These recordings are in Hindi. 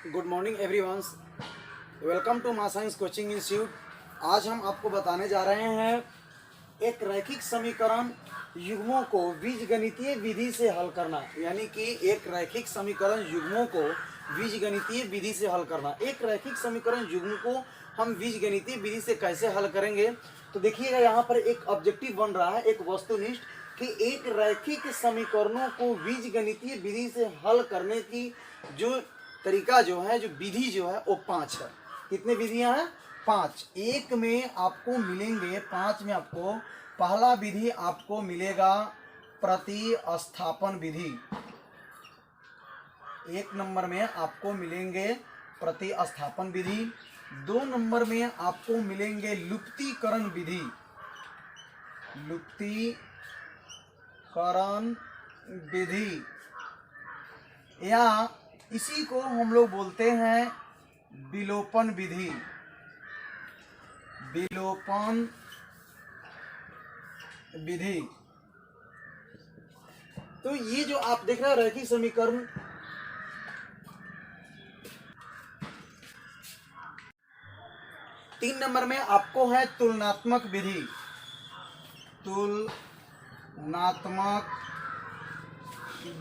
Good morning everyone, welcome to my science coaching institute. आज हम आपको बताने जा रहे हैं एक रैखिक समीकरण युग्मों को बीजगणितीय विधि से हल करना। यानी कि एक रैखिक समीकरण युग्मों को बीजगणितीय विधि से हल करना। एक रैखिक समीकरण युग्म को हम बीजगणितीय विधि से कैसे हल करेंगे, तो देखिएगा यहाँ पर एक ऑब्जेक्टिव बन रहा है, एक वस्तुनिष्ठ, कि एक रैखिक समीकरणों को बीजगणितीय विधि से हल करने की जो तरीका जो है, जो विधि जो है, वो 5 है। कितने विधियां हैं? 5। एक में आपको मिलेंगे, 5 में आपको पहला विधि आपको मिलेगा प्रतिस्थापन विधि। 1 नंबर में आपको मिलेंगे प्रतिस्थापन विधि। 2 नंबर में आपको मिलेंगे लुप्तीकरण विधि। लुप्तीकरण विधि या इसी को हम लोग बोलते हैं विलोपन विधि। विलोपन विधि। तो ये जो आप देख रहे हैं रैखिक समीकरण, तीन नंबर में आपको है तुलनात्मक विधि। तुलनात्मक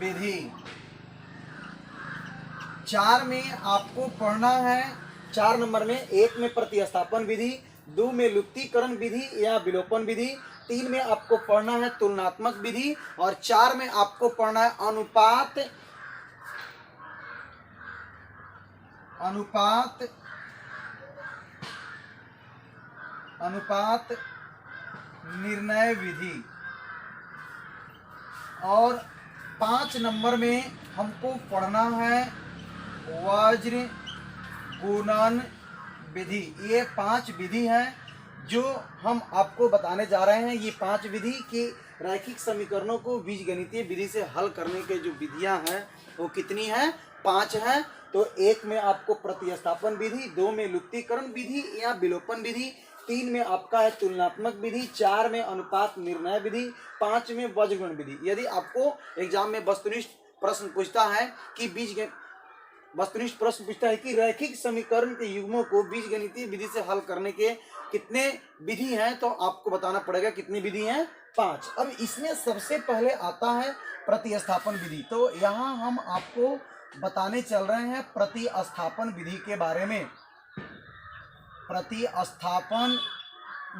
विधि। 4 में आपको पढ़ना है, 4 नंबर में, 1 में प्रतिस्थापन विधि, 2 में लुप्तीकरण विधि या विलोपन विधि, 3 में आपको पढ़ना है तुलनात्मक विधि और 4 में आपको पढ़ना है अनुपात निर्णय विधि। और 5 नंबर में हमको पढ़ना है वज्र गुणन विधि। ये 5 विधि हैं जो हम आपको बताने जा रहे हैं। ये 5 विधि की रैखिक समीकरणों को बीजगणितीय विधि से हल करने के जो विधियां हैं वो कितनी हैं? 5 हैं। तो 1 में आपको प्रतिस्थापन विधि, 2 में लुप्तीकरण विधि या विलोपन विधि, 3 में आपका है तुलनात्मक विधि, 4 में अनुपात निर्णय विधि, 5 में वज्र गुणन विधि। यदि आपको एग्जाम में वस्तुनिष्ठ प्रश्न पूछता है कि रैखिक समीकरण के युग्मों को बीजगणितीय विधि से हल करने के कितने विधि हैं, तो आपको बताना पड़ेगा कितनी विधि हैं? 5। अब इसमें सबसे पहले आता है प्रतिस्थापन विधि। तो यहाँ हम आपको बताने चल रहे हैं प्रतिस्थापन विधि के बारे में। प्रतिस्थापन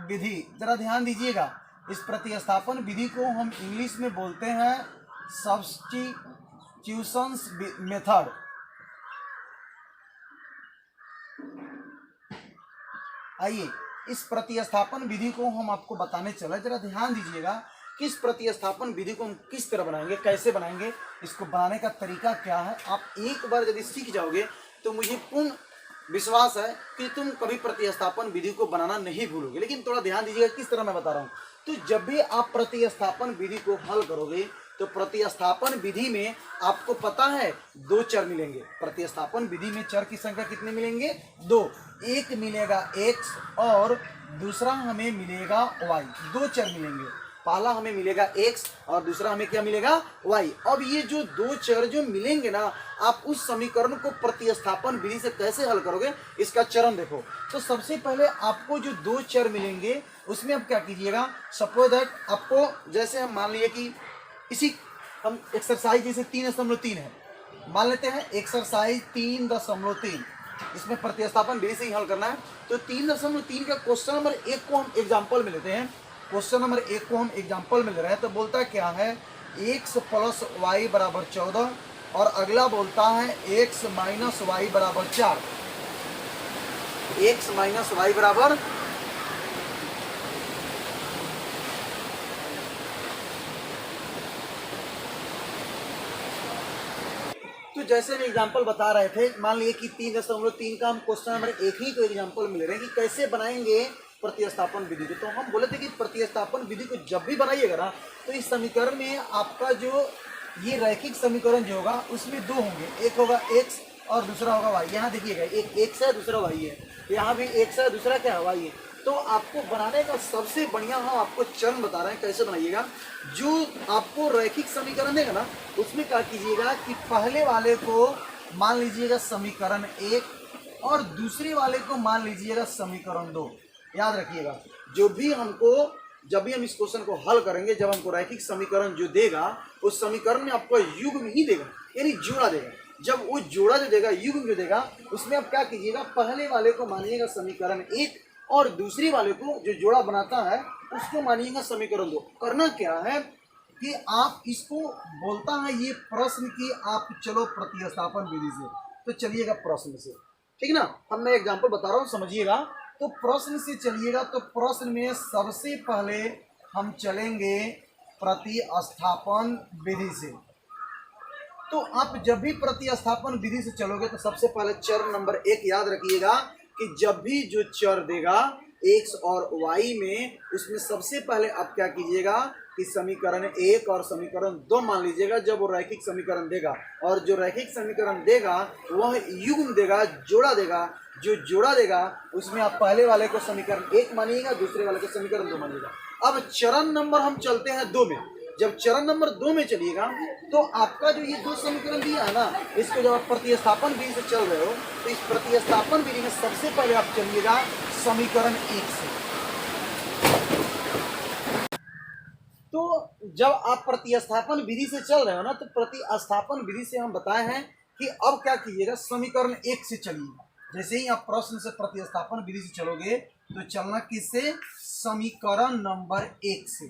विधि, जरा ध्यान दीजिएगा। इस प्रतिस्थापन विधि को हम इंग्लिश में बोलते हैं सब्स्टिट्यूशन मेथड। आइए इस प्रतिस्थापन विधि को हम आपको बताने चले, जरा ध्यान दीजिएगा कि इस प्रतिस्थापन विधि को हम किस तरह बनाएंगे, कैसे बनाएंगे, इसको बनाने का तरीका क्या है। आप एक बार यदि सीख जाओगे तो मुझे पूर्ण विश्वास है कि तुम कभी प्रतिस्थापन विधि को बनाना नहीं भूलोगे। लेकिन थोड़ा ध्यान दीजिएगा किस तरह मैं बता रहा हूँ। तो जब भी आप प्रतिस्थापन विधि को हल करोगे तो प्रतिस्थापन विधि में आपको पता है 2 चर मिलेंगे। प्रतिस्थापन विधि में चर की संख्या कितने मिलेंगे? 2। एक मिलेगा x और दूसरा हमें मिलेगा y। 2 चर मिलेंगे, पहला हमें मिलेगा x और दूसरा हमें क्या मिलेगा? y। अब ये जो 2 चर जो मिलेंगे ना, आप उस समीकरण को प्रतिस्थापन विधि से कैसे हल करोगे, इसका चरण देखो। तो सबसे पहले आपको जो 2 चर मिलेंगे उसमें आप क्या कीजिएगा, सपोज दैट आपको, जैसे हम मान लिए कि इसी हम एक्सरसाइज जैसे 3.3 है, मान लेते हैं एक्सरसाइज 3.3, इसमें प्रतिस्थापन विधि से ही हल करना है। तो 3.3 का क्वेश्चन नंबर 1 को हम एग्जाम्पल में लेते हैं। क्वेश्चन नंबर 1 को हम एग्जाम्पल में ले रहे हैं। तो बोलता क्या है, x + y = 14 और अगला बोलता है x - y = 4। x - y बराबर तो जैसे हम एग्जाम्पल बता रहे थे, मान लिए कि 3.3 का हम क्वेश्चन नंबर 1 ही को एग्जाम्पल में ले रहे हैं कि कैसे बनाएंगे प्रतिस्थापन विधि को। तो हम बोले थे कि प्रतिस्थापन विधि को जब भी बनाइएगा ना, तो इस समीकरण में आपका जो ये रैखिक समीकरण जो होगा उसमें 2 होंगे, एक होगा x और दूसरा होगा y। यहाँ देखिएगा, एक x है, दूसरा y है, यहाँ भी x है, दूसरा क्या है? y है। तो आपको बनाने का सबसे बढ़िया हम आपको चरण बता रहे हैं कैसे बनाइएगा। जो आपको रैखिक समीकरण देगा ना, उसमें क्या कीजिएगा कि पहले वाले को मान लीजिएगा समीकरण 1 और दूसरे वाले को मान लीजिएगा समीकरण 2। याद रखिएगा, जब भी हम इस क्वेश्चन को हल करेंगे, जब हमको रैखिक समीकरण जो देगा उस समीकरण में आपको युग्म ही देगा, यानी जोड़ा देगा। जब वो जोड़ा जो देगा, युग्म जो देगा, उसमें आप क्या कीजिएगा, पहले वाले को मानिएगा समीकरण 1 और दूसरे वाले को जो जोड़ा बनाता है उसको मानिएगा समीकरण 2। करना क्या है कि आप इसको बोलता है ये प्रश्न की आप चलो प्रतिस्थापन विधि से, तो चलिएगा प्रश्न से, ठीक ना। अब मैं एग्जांपल बता रहा हूँ, समझिएगा। तो प्रश्न से चलिएगा, तो प्रश्न में सबसे पहले हम चलेंगे प्रतिस्थापन विधि से। तो आप जब भी प्रतिस्थापन विधि से चलोगे तो सबसे पहले चर नंबर 1 याद रखिएगा कि जब भी जो चर देगा x और y में, उसमें सबसे पहले आप क्या कीजिएगा कि समीकरण 1 और समीकरण 2 मान लीजिएगा। जब वो रैखिक समीकरण देगा, और जो रैखिक समीकरण देगा वह युग्म देगा, जोड़ा देगा। जो जोड़ा देगा उसमें आप पहले वाले को समीकरण 1 मानिएगा, दूसरे वाले को समीकरण 2 मानिएगा। अब चरण नंबर हम चलते हैं 2 में। जब चरण नंबर 2 में चलिएगा तो आपका जो ये 2 समीकरण दिया है ना, इसको जब आप प्रतिस्थापन विधि से चल रहे हो तो इस प्रतिस्थापन विधि में सबसे पहले आप चलिएगा समीकरण 1 से। तो जब आप प्रतिस्थापन विधि से चल रहे हो ना, तो प्रतिस्थापन विधि से हम बताए हैं कि अब क्या कीजिएगा, समीकरण 1 से चलिएगा। जैसे ही आप प्रश्न से प्रतिस्थापन विधि से चलोगे तो चलना किससे, समीकरण नंबर 1 से।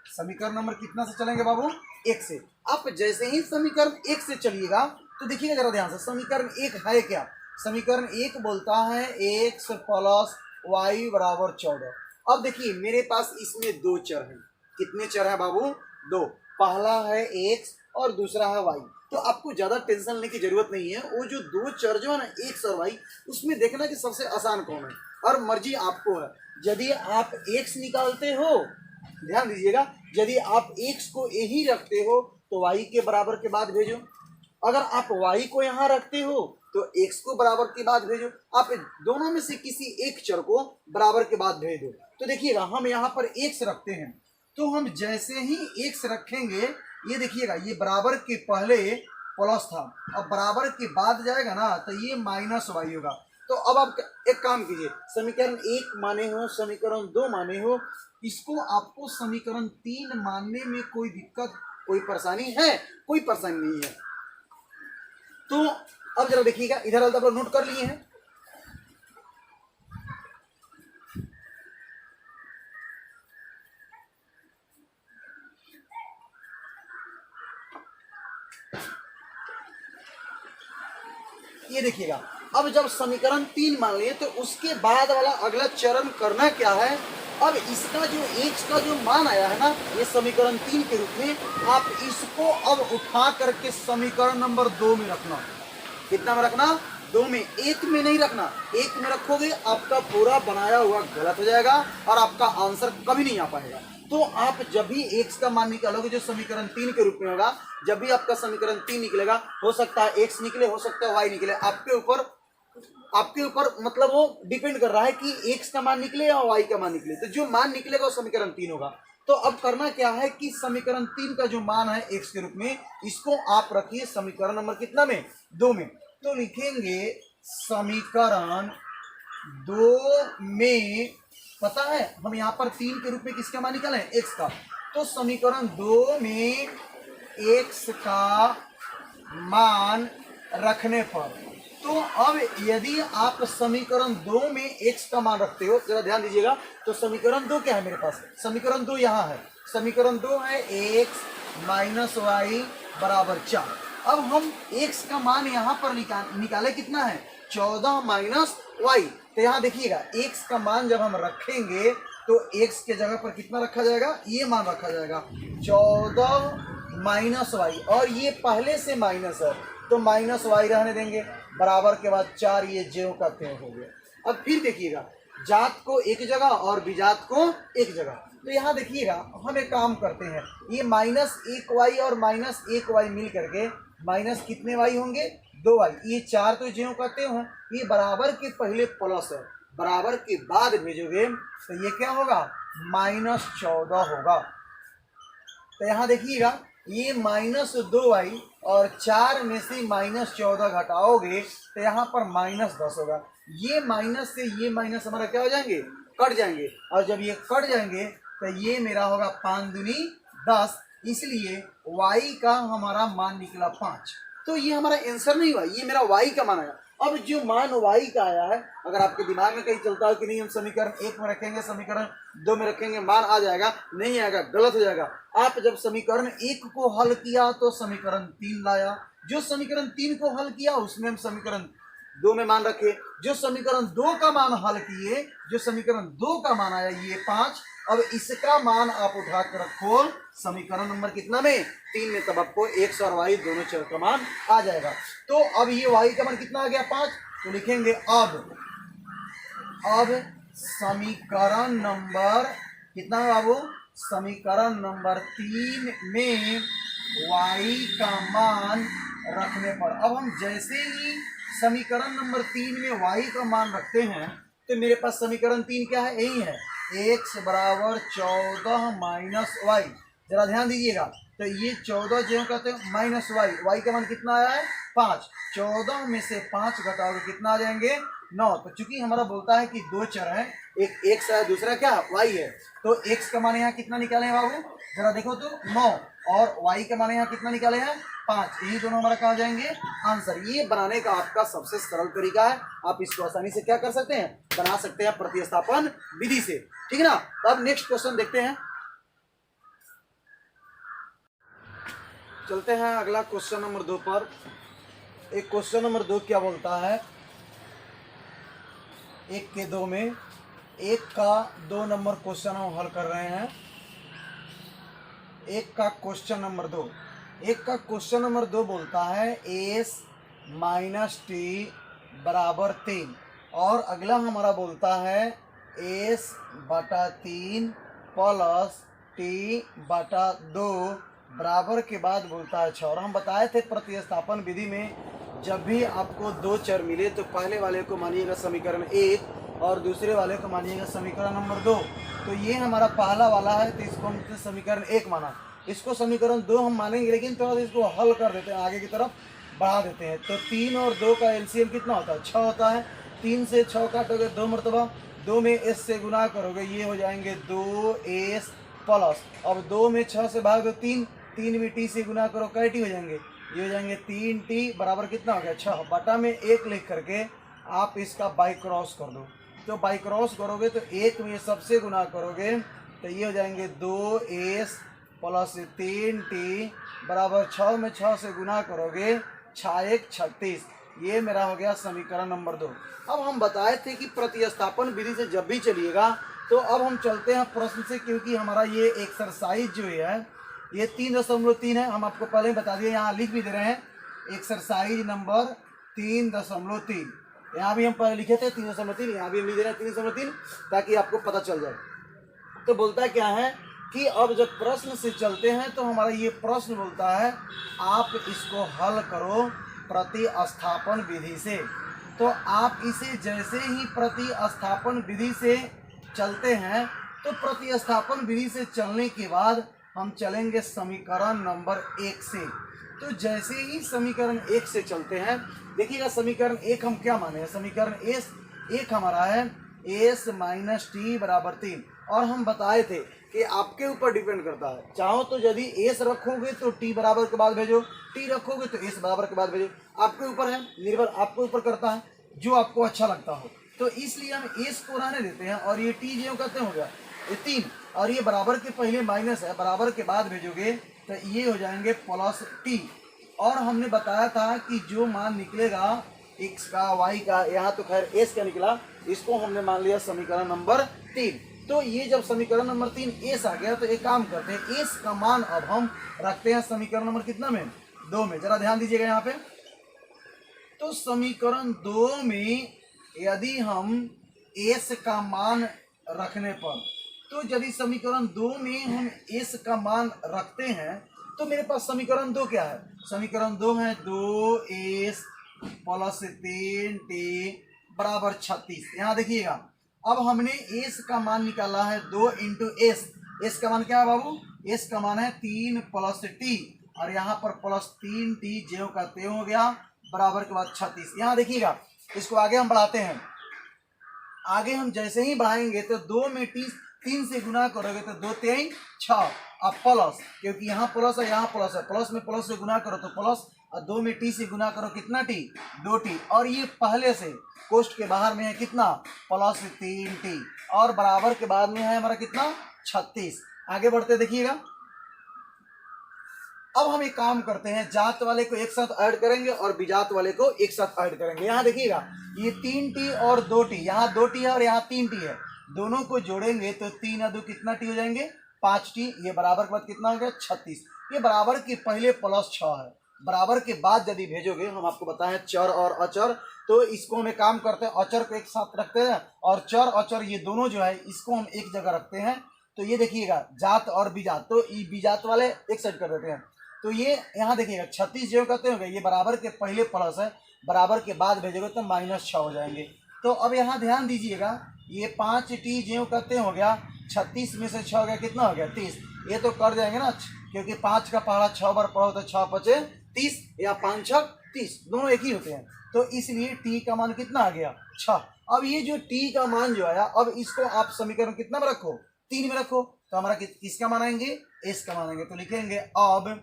समीकरण नंबर कितना से चलेंगे बाबू, 1 से। आप जैसे ही समीकरण 1 से चलिएगा तो देखिएगा जरा ध्यान से, समीकरण 1 है क्या। समीकरण 1 बोलता है x प्लस y बराबर 14। अब देखिए मेरे पास इसमें 2 चर हैं। कितने चर हैं बाबू, 2। पहला है x और दूसरा है y। तो आपको ज्यादा टेंशन लेने की जरूरत नहीं है। वो जो 2 चर जो है ना, x और y, उसमें देखना कि सबसे आसान कौन है, और मर्जी आपको है। यदि आप x निकालते हो, ध्यान दीजिएगा, यदि आप x को यही रखते हो तो y के बराबर के बाद भेजो। अगर आप y को यहाँ रखते हो तो x को बराबर के बाद भेजो। आप दोनों में से किसी एक चर को बराबर के बाद भेज दो। तो देखिएगा हम यहाँ पर x रखते हैं, तो हम जैसे ही x रखेंगे, ये देखिएगा ये बराबर के पहले प्लस था, अब बराबर के बाद जाएगा ना तो ये माइनस y होगा। तो अब आप एक काम कीजिए, समीकरण 1 माने हो, समीकरण 2 माने हो, इसको आपको समीकरण 3 मानने में कोई दिक्कत, कोई परेशानी है? कोई परेशानी नहीं है। तो अब जरा देखिएगा, इधर आप लोग नोट कर लिए हैं। ये देखिएगा, अब जब समीकरण 3 मान लिए तो उसके बाद वाला अगला चरण करना क्या है। अब इसका जो x का जो मान आया है ना, ये समीकरण 3 के रूप में, आप इसको अब उठा करके समीकरण नंबर 2 में रखना। कितना में रखना, 2 में, 1 में नहीं रखना। 1 में रखोगे आपका पूरा बनाया हुआ गलत हो जाएगा और आपका आंसर कभी नहीं आ पाएगा। तो आप जब भी x का मान निकालोगे जो समीकरण 3 के रूप में होगा, जब भी आपका समीकरण 3 निकलेगा, हो सकता है x निकले, हो सकता है y निकले, आपके ऊपर मतलब वो डिपेंड कर रहा है कि x का मान निकले या y का मान निकले। तो जो मान निकलेगा वो समीकरण 3 होगा। तो अब करना क्या है कि समीकरण 3 का जो मान है x के रूप में, इसको आप रखिए समीकरण नंबर कितना में, 2 में। तो लिखेंगे समीकरण 2 में, पता है हम यहाँ पर 3 के रूप में किसका मान निकाले हैं, x का। तो समीकरण 2 में x का मान रखने पर, तो अब यदि आप समीकरण 2 में x का मान रखते हो, जरा ध्यान दीजिएगा, तो समीकरण 2 क्या है मेरे पास, समीकरण 2 यहाँ है। समीकरण 2 है x माइनस y बराबर 4। अब हम x का मान यहाँ पर निकाले, कितना है, 14 माइनस y। तो यहाँ देखिएगा x का मान जब हम रखेंगे तो x के जगह पर कितना रखा जाएगा, ये मान रखा जाएगा 14 माइनस y, और ये पहले से माइनस है तो माइनस y रहने देंगे, बराबर के बाद 4, ये ज्यों का त्यों हो गया। अब फिर देखिएगा, जात को एक जगह और विजात को एक जगह। तो यहाँ देखिएगा हम एक काम करते हैं, ये माइनस 1y और माइनस 1y मिल करके माइनस कितने y होंगे, 2y। ये 4 तो ज्यों का त्यों है, ये बराबर के पहले प्लस है, बराबर के बाद भेजोगे तो ये क्या होगा, माइनस 14 होगा। तो यहाँ देखिएगा ये -2y और 4 में से -14 घटाओगे तो यहाँ पर -10 होगा। ये माइनस से ये माइनस हमारा क्या हो जाएंगे, कट जाएंगे, और जब ये कट जाएंगे तो ये मेरा होगा 5 दूनी 10, इसलिए y का हमारा मान निकला 5। तो ये हमारा आंसर नहीं हुआ, ये मेरा y का मान आया। अब जो मान y का आया है, अगर आपके दिमाग में कहीं चलता है कि नहीं हम समीकरण 1 में रखेंगे, समीकरण 2 में रखेंगे, मान आ जाएगा, नहीं आएगा, गलत हो जाएगा। आप जब समीकरण 1 को हल किया तो समीकरण 3 लाया, जो समीकरण 3 को हल किया उसमें हम समीकरण 2 में मान रखे, जो समीकरण 2 का मान हल किए, जो समीकरण 2 का मान आया ये 5। अब इसका मान आप उठा कर रखो समीकरण नंबर कितना में, 3 में, तब आपको x और y दोनों चर का मान आ जाएगा। तो अब ये y का मान कितना आ गया 5, तो लिखेंगे अब समीकरण नंबर कितना है बाबू, समीकरण नंबर 3 में y का मान रखने पर, अब हम जैसे ही समीकरण नंबर 3 में y का मान रखते हैं तो मेरे पास समीकरण 3 क्या है, यही है, x बराबर 14 माइनस वाई। जरा ध्यान दीजिएगा, तो ये 14 जो कहते हैं माइनस वाई, वाई का मान कितना आया है 5, 14 में से 5 घटाओगे कितना आ जाएंगे 9। तो चूंकि हमारा बोलता है कि दो चर है, एक x है दूसरा क्या y है, तो x का मान यहाँ कितना निकाले हैं बाबू, जरा देखो तो 9, और y का मान यहाँ कितना निकाले हैं 5, यही दोनों हमारा कहाँ जाएंगे आंसर। ये बनाने का आपका सबसे सरल तरीका है, आप इसको आसानी से क्या कर सकते हैं, बना सकते हैं प्रतिस्थापन विधि से, ठीक है ना। तो अब नेक्स्ट क्वेश्चन देखते हैं, चलते हैं अगला क्वेश्चन नंबर 2 पर। एक क्वेश्चन नंबर 2 क्या बोलता है, 1 के 2 में 1 का 2 नंबर क्वेश्चन हम हल कर रहे हैं। 1 का क्वेश्चन नंबर 2, 1 का क्वेश्चन नंबर 2 बोलता है s माइनस टी बराबर 3, और अगला हमारा बोलता है s बटा 3 प्लस टी बटा 2 बराबर के बाद बोलता है 6। और हम बताए थे प्रतिस्थापन विधि में जब भी आपको दो चर मिले तो पहले वाले को मानिएगा समीकरण 1 और दूसरे वाले को मानिएगा समीकरण नंबर 2। तो ये हमारा पहला वाला है, तो इसको हम समीकरण 1 माना, इसको समीकरण 2 हम मानेंगे, लेकिन थोड़ा सा इसको हल कर देते हैं, आगे की तरफ बढ़ा देते हैं। तो 3 और 2 का एलसीएम कितना होता है 6 होता है, 3 से 6 काटोगे 2 मरतबा, 2 में s से गुना करोगे ये हो जाएंगे 2s प्लस, अब 2 में 6 से भाग दो 3, 3 में t से गुना करो कै टी हो जाएंगे, ये हो जाएंगे 3t बराबर कितना हो गया 6, बटा में 1 लिख करके आप इसका बाई क्रॉस कर दो। तो बाई क्रॉस करोगे तो 1 में सबसे गुना करोगे तो ये हो जाएंगे 2s प्लस 3t बराबर 6 में 6 से गुना करोगे 6 1 36, ये मेरा हो गया समीकरण नंबर 2। अब हम बताए थे कि प्रतिस्थापन विधि से जब भी चलिएगा, तो अब हम चलते हैं प्रश्न से, क्योंकि हमारा ये एक्सरसाइज जो है ये 3.3 है, हम आपको पहले ही बता दिए, यहाँ लिख भी दे रहे हैं एक्सरसाइज नंबर 3.3, यहाँ भी हम पहले लिखे थे 3.3, यहाँ भी हम लिख दे रहे हैं 3.3 ताकि आपको पता चल जाए। तो बोलता क्या है कि अब जब प्रश्न से चलते हैं तो हमारा ये प्रश्न बोलता है आप इसको हल करो प्रतिस्थापन विधि से। तो आप इसे जैसे ही प्रतिस्थापन विधि से चलते हैं तो प्रतिस्थापन विधि से चलने के बाद हम चलेंगे समीकरण नंबर 1 से। तो जैसे ही समीकरण 1 से चलते हैं, देखिएगा समीकरण 1 हम क्या माने हैं, समीकरण एक हमारा है s माइनस टी बराबर 3, और हम बताए थे कि आपके ऊपर डिपेंड करता है, चाहो तो यदि s रखोगे तो t बराबर के बाद भेजो, t रखोगे तो s बराबर के बाद भेजो, आपके ऊपर है, निर्भर आपके ऊपर करता है, जो आपको अच्छा लगता हो। तो इसलिए हम s को रहने देते हैं, और ये t जो कहते हो गया ये 3, और ये बराबर के पहले माइनस है, बराबर के बाद भेजोगे तो ये हो जाएंगे प्लस t। और हमने बताया था कि जो मान निकलेगा x का y का, यहाँ तो खैर s का निकला, इसको हमने मान लिया समीकरण नंबर 3। तो ये जब समीकरण नंबर 3 s आ गया तो एक काम करते हैं, s का मान अब हम रखते हैं समीकरण नंबर कितना में 2 में, जरा ध्यान दीजिएगा यहाँ पे। तो समीकरण 2 में यदि हम s का मान रखने पर, तो यदि समीकरण 2 में हम s का मान रखते हैं तो मेरे पास समीकरण 2 क्या है, समीकरण 2 है 2s प्लस 3t बराबर 36। यहाँ देखिएगा अब हमने s का मान निकाला है 2 इंटू s, s का मान क्या है बाबू, s का मान है 3 प्लस t, और यहाँ पर +3t ज्यों का त्यों हो गया, बराबर के बाद 36। यहाँ देखिएगा, इसको आगे हम बढ़ाते हैं। आगे हम जैसे ही बढ़ाएंगे तो 2 में t 3 से गुना करोगे तो 2 3 6, अब प्लस, क्योंकि यहाँ प्लस है यहाँ प्लस है, प्लस में प्लस से गुना करो तो प्लस, और 2 में t से गुना करो कितना t 2t, और ये पहले से कोष्ठ के बाहर में है कितना +3t, और बराबर के बाद में है हमारा कितना 36। आगे बढ़ते देखिएगा। अब हम एक काम करते हैं, जात वाले को एक साथ ऐड करेंगे और विजात वाले को एक साथ ऐड करेंगे। यहाँ देखिएगा, ये 3t और 2t, यहाँ 2t है और यहाँ 3t है, दोनों को जोड़ेंगे तो 3 और 2 कितना t हो जाएंगे 5t, ये बराबर के बाद कितना हो गया 36। ये बराबर के पहले +6 है, बराबर के बाद यदि भेजोगे, हम आपको बताएं चर और अचर, तो इसको हम एक काम करते हैं, अचर को एक साथ रखते हैं और चर अचर ये दोनों जो है इसको हम एक जगह रखते हैं। तो ये देखिएगा जात और विजात, तो ये विजात वाले एक साइड कर देते हैं। तो ये यहाँ देखिएगा 36 जो कहते होंगे, ये बराबर के पहले प्लस है, बराबर के बाद भेजोगे तो -6 हो जाएंगे। तो अब यहाँ ध्यान दीजिएगा, ये 5t ज्यों कहते हो गया, 36 में से 6 हो गया कितना हो गया 30, ये तो कर जाएंगे ना, क्योंकि 5 का पहाड़ा 6 बार पढ़ो तो 6 5 30 या 5 6 30, दोनों एक ही होते हैं, तो इसलिए t का मान कितना आ गया 6। अब ये जो t का मान जो आया, अब इसको आप समीकरण कितना में रखो 3 में रखो, तो हमारा किसका मान आएंगे s का मान आएंगे। तो लिखेंगे अब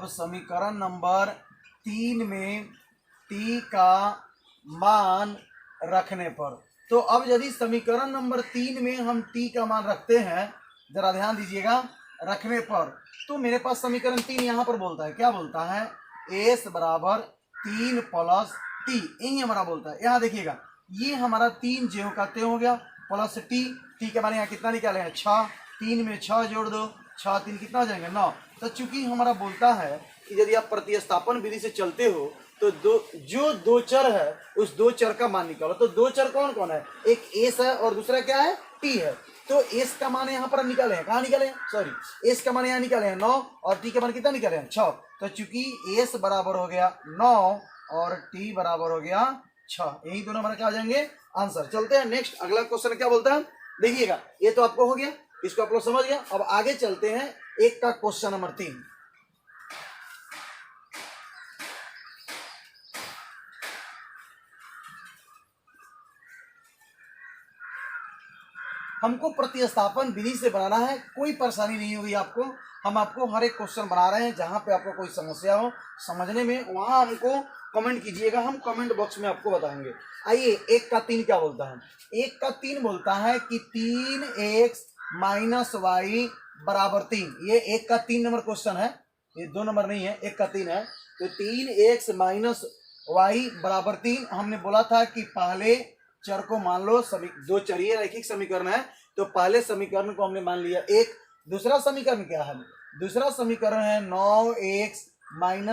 समीकरण नंबर 3 में t का मान रखने पर, तो अब यदि समीकरण नंबर 3 में हम t का मान रखते हैं, जरा ध्यान दीजिएगा, रखने पर, तो मेरे पास समीकरण 3 यहाँ पर बोलता है, क्या बोलता है s बराबर 3 + t, यही हमारा बोलता है। यहाँ देखिएगा, ये हमारा 3 ज्यों का त्यों हो गया प्लस t के बारे यहाँ कितना निकाले हैं 6, 3 में 6 जोड़ दो, 6 3 कितना हो जाएंगे 9। तो चूंकि हमारा बोलता है कि यदि आप प्रतिस्थापन विधि से चलते हो तो जो दो चर है उस दो चर का मान निकालो। तो दो चर कौन कौन है, एक s है और दूसरा क्या है t है। तो s का मान यहाँ पर निकाले हैं, कहाँ निकाले हैं, सॉरी s का मान यहाँ निकाले हैं 9 और t का मान कितना निकाले हैं 6। तो चूंकि s बराबर हो गया 9 और t बराबर हो गया 6, यही दोनों हमारे क्या आ जाएंगे आंसर। चलते हैं नेक्स्ट, अगला क्वेश्चन क्या बोलता है, देखिएगा, ये तो आपको हो गया, इसको आप लोग समझ गया। अब आगे चलते हैं एक का क्वेश्चन नंबर 3। हमको प्रतिस्थापन विधि से बनाना है, कोई परेशानी नहीं होगी आपको, हम आपको हर एक क्वेश्चन बना रहे हैं, जहां पे आपको कोई समस्या हो समझने में वहां हमको कमेंट कीजिएगा, हम कमेंट बॉक्स में आपको बताएंगे। आइए 1 का 3 क्या बोलता है, 1 का 3 बोलता है कि 3x - y बराबर 3, ये 1 का 3 नंबर क्वेश्चन है, ये 2 नंबर नहीं है, 1 का 3 है। तो 3x - y बराबर 3, हमने बोला था कि पहले चर को मान लो, सभी दो चरिए रैखिक समीकरण है, तो पहले समीकरण को हमने मान लिया 1। दूसरा समीकरण क्या है, दूसरा समीकरण है 9x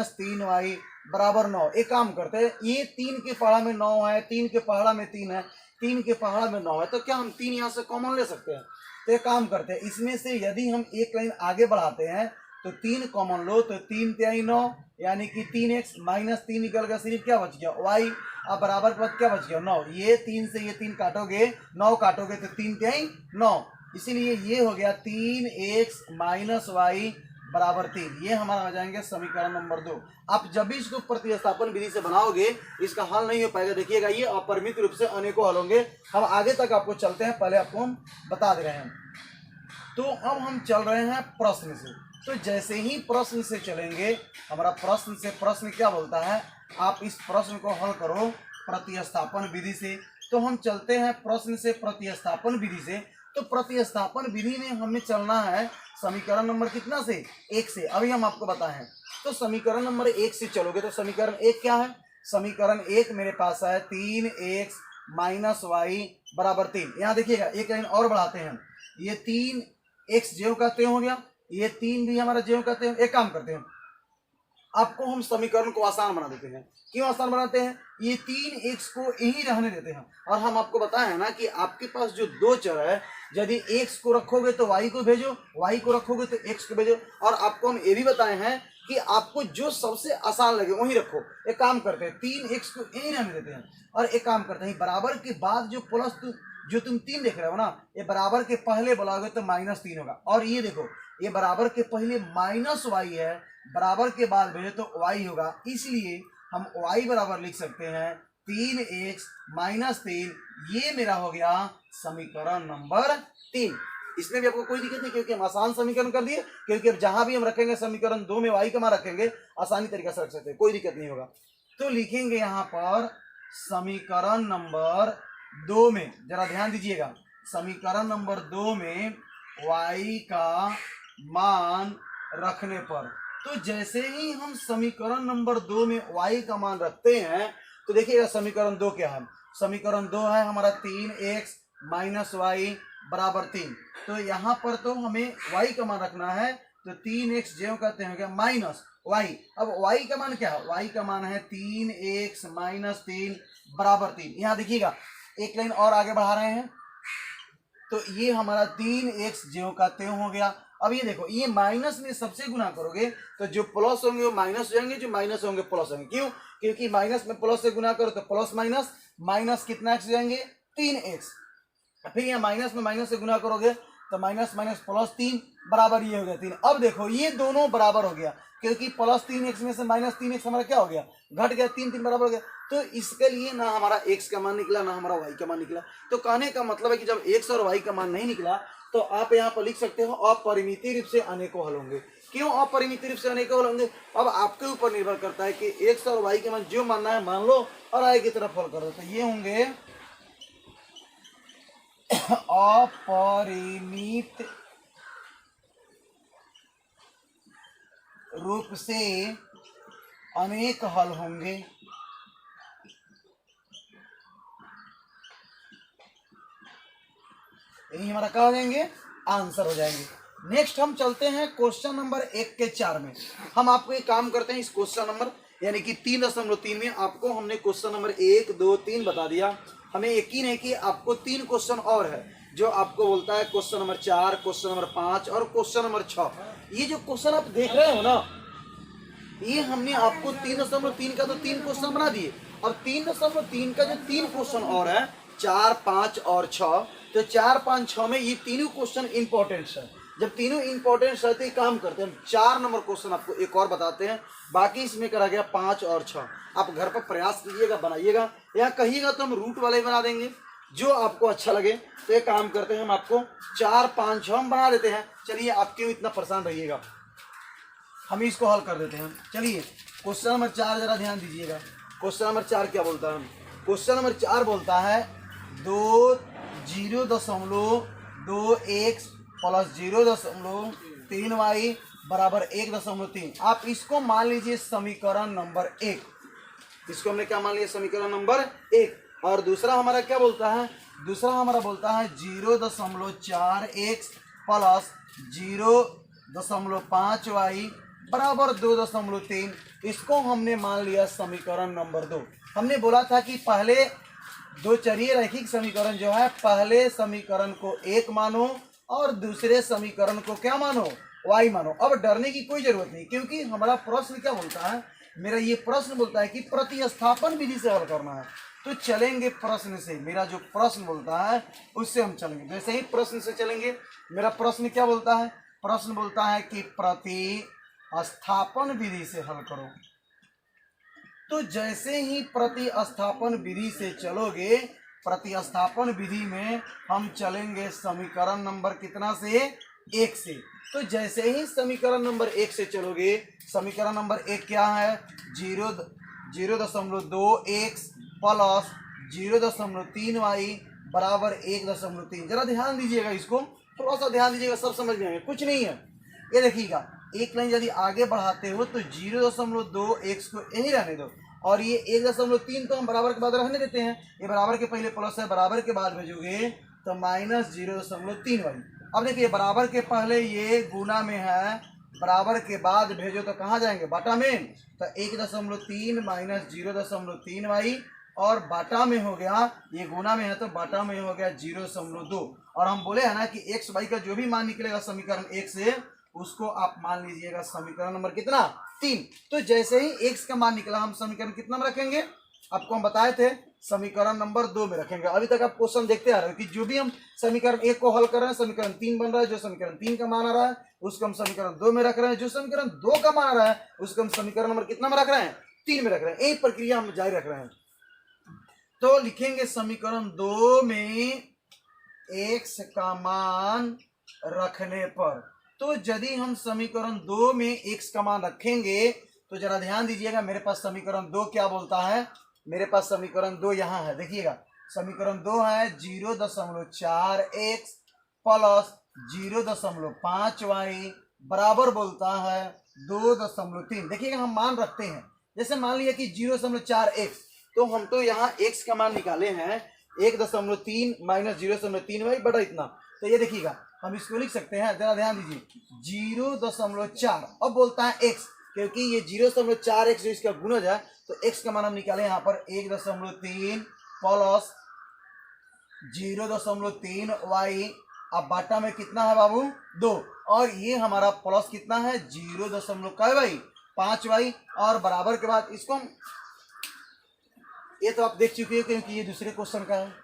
- 3y बराबर 9। एक काम करते हैं, ये 3 के पहाड़ा में 9 है, 3 के पहाड़ा में 3 है, 3 के पहाड़ा में 9 है, तो क्या हम 3 यहाँ से कॉमन ले सकते हैं। तो एक काम करते हैं, इसमें से यदि हम एक लाइन आगे बढ़ाते हैं तो 3 कॉमन लो, तो 3 3 9, यानी कि 3x - 3 निकल गया, सिर्फ क्या बच गया y, अब बराबर पद क्या बच गया 9। ये 3 से ये 3 काटोगे, 9 काटोगे तो 3 3 9, इसीलिए ये हो गया 3x - y बराबर 3, ये हमारा हो जाएंगे समीकरण नंबर 2। आप जब भी इसको प्रतिस्थापन विधि से बनाओगे इसका हल नहीं हो पाएगा। देखिएगा, ये अपरिमित रूप से अनेकों हल होंगे। हम आगे तक आपको चलते हैं, पहले आपको हम बता दे रहे हैं। तो अब हम चल रहे हैं प्रश्न से, तो जैसे ही प्रश्न से चलेंगे, हमारा प्रश्न क्या बोलता है, आप इस प्रश्न को हल करो प्रतिस्थापन विधि से। तो हम चलते हैं प्रश्न से प्रतिस्थापन विधि से। तो प्रतिस्थापन विधि में हमें चलना है समीकरण नंबर कितना से 1 से, अभी हम आपको बताएं। तो समीकरण नंबर 1 से चलोगे तो समीकरण 1 क्या है, समीकरण 1 मेरे पास है 3x - y बराबर 3। यहाँ देखिएगा, एक लाइन और बढ़ाते हैं, ये 3x ज्यों का त्यों हो गया, ये 3 भी हमारा ज्यों का त्यों। एक काम करते हैं, आपको हम समीकरण को आसान बना देते हैं। क्यों आसान बनाते हैं, ये 3x को यही रहने देते हैं, और हम आपको बताएं ना कि आपके पास जो दो चर है, यदि x को रखोगे तो y को भेजो, y को रखोगे तो x को भेजो। और आपको हम ये भी बताए हैं कि आपको जो सबसे आसान लगे वही रखो। एक काम करते हैं, 3x को यही रहने देते हैं, और एक काम करते हैं, बराबर के बाद जो प्लस जो तुम 3 देख रहे हो ना, ये बराबर के पहले बोलोगे तो -3 होगा। और ये देखो, ये बराबर के पहले माइनस वाई है, बराबर के बाद भेजे तो वाई होगा, इसलिए हम वाई बराबर लिख सकते हैं 3x माइनस 3। ये मेरा हो गया समीकरण नंबर 3। इसमें भी आपको कोई दिक्कत नहीं, क्योंकि हम आसान समीकरण कर दिए, क्योंकि अब जहां भी हम रखेंगे समीकरण 2 में वाई का मान रखेंगे, आसानी तरीके से रख सकते हैं, कोई दिक्कत नहीं होगा। तो लिखेंगे यहाँ पर समीकरण नंबर 2 में, जरा ध्यान दीजिएगा, समीकरण नंबर 2 में y का मान रखने पर, तो जैसे ही हम समीकरण नंबर 2 में y का मान रखते हैं तो देखिएगा समीकरण 2 क्या है। समीकरण 2 है हमारा 3x माइनस वाई बराबर 3। तो यहाँ पर तो हमें y का मान रखना है, तो 3x जो कहते हैं माइनस y। अब y का मान क्या है, y का मान है 3x माइनस 3 बराबर 3। यहाँ देखिएगा एक लाइन और आगे बढ़ा रहे हैं, तो ये हमारा 3x ज्यों का त्यों हो गया। अब ये देखो, ये माइनस में सबसे गुना करोगे तो जो प्लस होंगे वो माइनस हो जाएंगे, जो माइनस होंगे प्लस होंगे। क्यों? क्योंकि माइनस में प्लस से गुना करो तो प्लस माइनस, माइनस कितना x हो जाएंगे 3x। फिर यहाँ माइनस में माइनस से गुना करोगे तो माइनस माइनस प्लस 3 बराबर ये हो गया 3। अब देखो ये दोनों बराबर हो गया, क्योंकि प्लस 3x में से माइनस 3x हमारा क्या हो गया, घट गया, 3 3 बराबर हो गया। तो इसके लिए ना हमारा x का मान निकला ना हमारा y का मान निकला। तो कहने का मतलब है कि जब x और y का मान नहीं निकला तो आप यहाँ पर लिख सकते हो अपरिमित रूप से अनेकों हल होंगे। क्यों अपरिमित रूप से अनेकों हल होंगे? अब आपके ऊपर निर्भर करता है कि x और y के मान जो मानना है मान लो और y की तरफ हल कर दो। तो ये होंगे अपरिमित रूप से अनेक हल होंगे। यही हमारा क्या हो जाएंगे, आंसर हो जाएंगे। नेक्स्ट हम चलते हैं क्वेश्चन नंबर 1 के 4 में। हम आपको एक काम करते हैं, इस क्वेश्चन नंबर यानी कि 3.3 में आपको हमने क्वेश्चन नंबर 1 2 3 बता दिया। हमें यकीन है कि आपको 3 क्वेश्चन और है जो आपको बोलता है क्वेश्चन नंबर 4, क्वेश्चन नंबर 5 और क्वेश्चन नंबर 6। ये जो क्वेश्चन आप देख रहे हो ना, ये हमने आपको 3.3 का तो 3 क्वेश्चन बना दिए। अब 3.3 का जो 3 क्वेश्चन और है 4, 5 और 6, तो 4, 5, 6 में ये तीनों क्वेश्चन इंपॉर्टेंट है। जब तीनों इंपॉर्टेंट रहते हैं, काम करते हैं, 4 नंबर क्वेश्चन आपको एक और बताते हैं, बाकी इसमें करा गया 5 और 6। आप घर पर प्रयास कीजिएगा, बनाइएगा, या कहिएगा तो हम रूट वाले बना देंगे, जो आपको अच्छा लगे। तो एक काम करते हैं, हम आपको 4, 5, 6 हम बना देते हैं। चलिए, आप क्यों इतना परेशान रहिएगा, हम इसको हल कर देते हैं। चलिए क्वेश्चन नंबर 4 जरा ध्यान दीजिएगा। क्वेश्चन नंबर 4 क्या बोलता है? क्वेश्चन नंबर 4 बोलता है 0.2x प्लस 0.3y बराबर 1.3। आप इसको मान लीजिए समीकरण नंबर 1। इसको हमने क्या मान लिया, समीकरण नंबर 1। और दूसरा हमारा क्या बोलता है? दूसरा हमारा बोलता है 0.4x प्लस 0.5y बराबर 2.3। इसको हमने मान लिया समीकरण नंबर 2। हमने बोला था कि पहले दो चरीय रैखिक समीकरण जो है, पहले समीकरण को 1 मानो और दूसरे समीकरण को क्या मानो, y मानो। अब डरने की कोई जरूरत नहीं, क्योंकि हमारा प्रश्न क्या बोलता है, मेरा ये प्रश्न बोलता है कि प्रतिस्थापन विधि से हल करना है। तो चलेंगे प्रश्न से, मेरा जो प्रश्न बोलता है उससे हम चलेंगे। जैसे ही प्रश्न से चलेंगे, मेरा प्रश्न क्या बोलता है? प्रश्न बोलता है कि प्रतिस्थापन विधि से हल करो। तो जैसे ही प्रतिस्थापन विधि से चलोगे, प्रतिस्थापन विधि में हम चलेंगे समीकरण नंबर कितना से, 1 से। तो जैसे ही समीकरण नंबर 1 से चलोगे, समीकरण नंबर 1 क्या है, 0.2x प्लस 0.3y बराबर 1.3। जरा ध्यान दीजिएगा, इसको थोड़ा सा ध्यान दीजिएगा, सब समझ में आएगा, कुछ नहीं है। ये देखिएगा, एक लाइन यदि आगे बढ़ाते हो तो 0.2x को यही रहने दो, और ये 1.3 तो हम बराबर के बाद रहने देते हैं। ये बराबर के पहले प्लस है, बराबर के बाद भेजोगे तो माइनस 0.3y। अब देखिए, बराबर के पहले ये गुना में है, बराबर के बाद भेजो तो कहाँ जाएंगे, बाटा में। तो 1.3 माइनस 0.3y और बाटा में हो गया, ये गुना में है तो बाटा में हो गया 0.2। और हम बोले है ना कि x y का जो भी मान निकलेगा समीकरण 1 से, उसको आप मान लीजिएगा समीकरण नंबर कितना, 3। तो जैसे ही x का मान निकला, हम समीकरण कितना में रखेंगे, आपको हम बताए थे समीकरण नंबर 2 में रखेंगे। अभी तक आप क्वेश्चन देखते आ रहे हो कि जो भी हम समीकरण 1 को हल कर रहे हैं समीकरण 3 बन रहा है, जो समीकरण 3 का मान आ रहा है उसको हम समीकरण 2 में रख रहे हैं, जो समीकरण 2 का मान आ रहा है उसको हम समीकरण नंबर कितना में रख रहे हैं, 3 में रख रहे हैं। एक प्रक्रिया हम जारी रख रहे हैं। तो लिखेंगे समीकरण 2 में x का मान रखने पर, तो यदि हम समीकरण 2 में x का मान रखेंगे तो जरा ध्यान दीजिएगा, मेरे पास समीकरण 2 क्या बोलता है, मेरे पास समीकरण 2 यहाँ है, देखिएगा समीकरण 2 है 0.4x प्लस 0.5y बराबर बोलता है 2.3। देखिएगा हम मान रखते हैं, जैसे मान लिया कि 0.4x, तो हम तो यहाँ x का मान निकाले हैं 1.3 माइनस 0.3y बटा इतना, तो ये देखिएगा हम इसको लिख सकते हैं, जरा ध्यान दीजिए 0.4, अब बोलता है x, क्योंकि ये 0.4x जो इसका गुणज है तो x का मान हम निकाले यहाँ पर 1.3 प्लस 0.3y, अब बाटा में कितना है बाबू 2, और ये हमारा प्लस कितना है 0.5y और बराबर के बाद इसको हम, ये तो आप देख चुके हो क्योंकि ये दूसरे क्वेश्चन का है।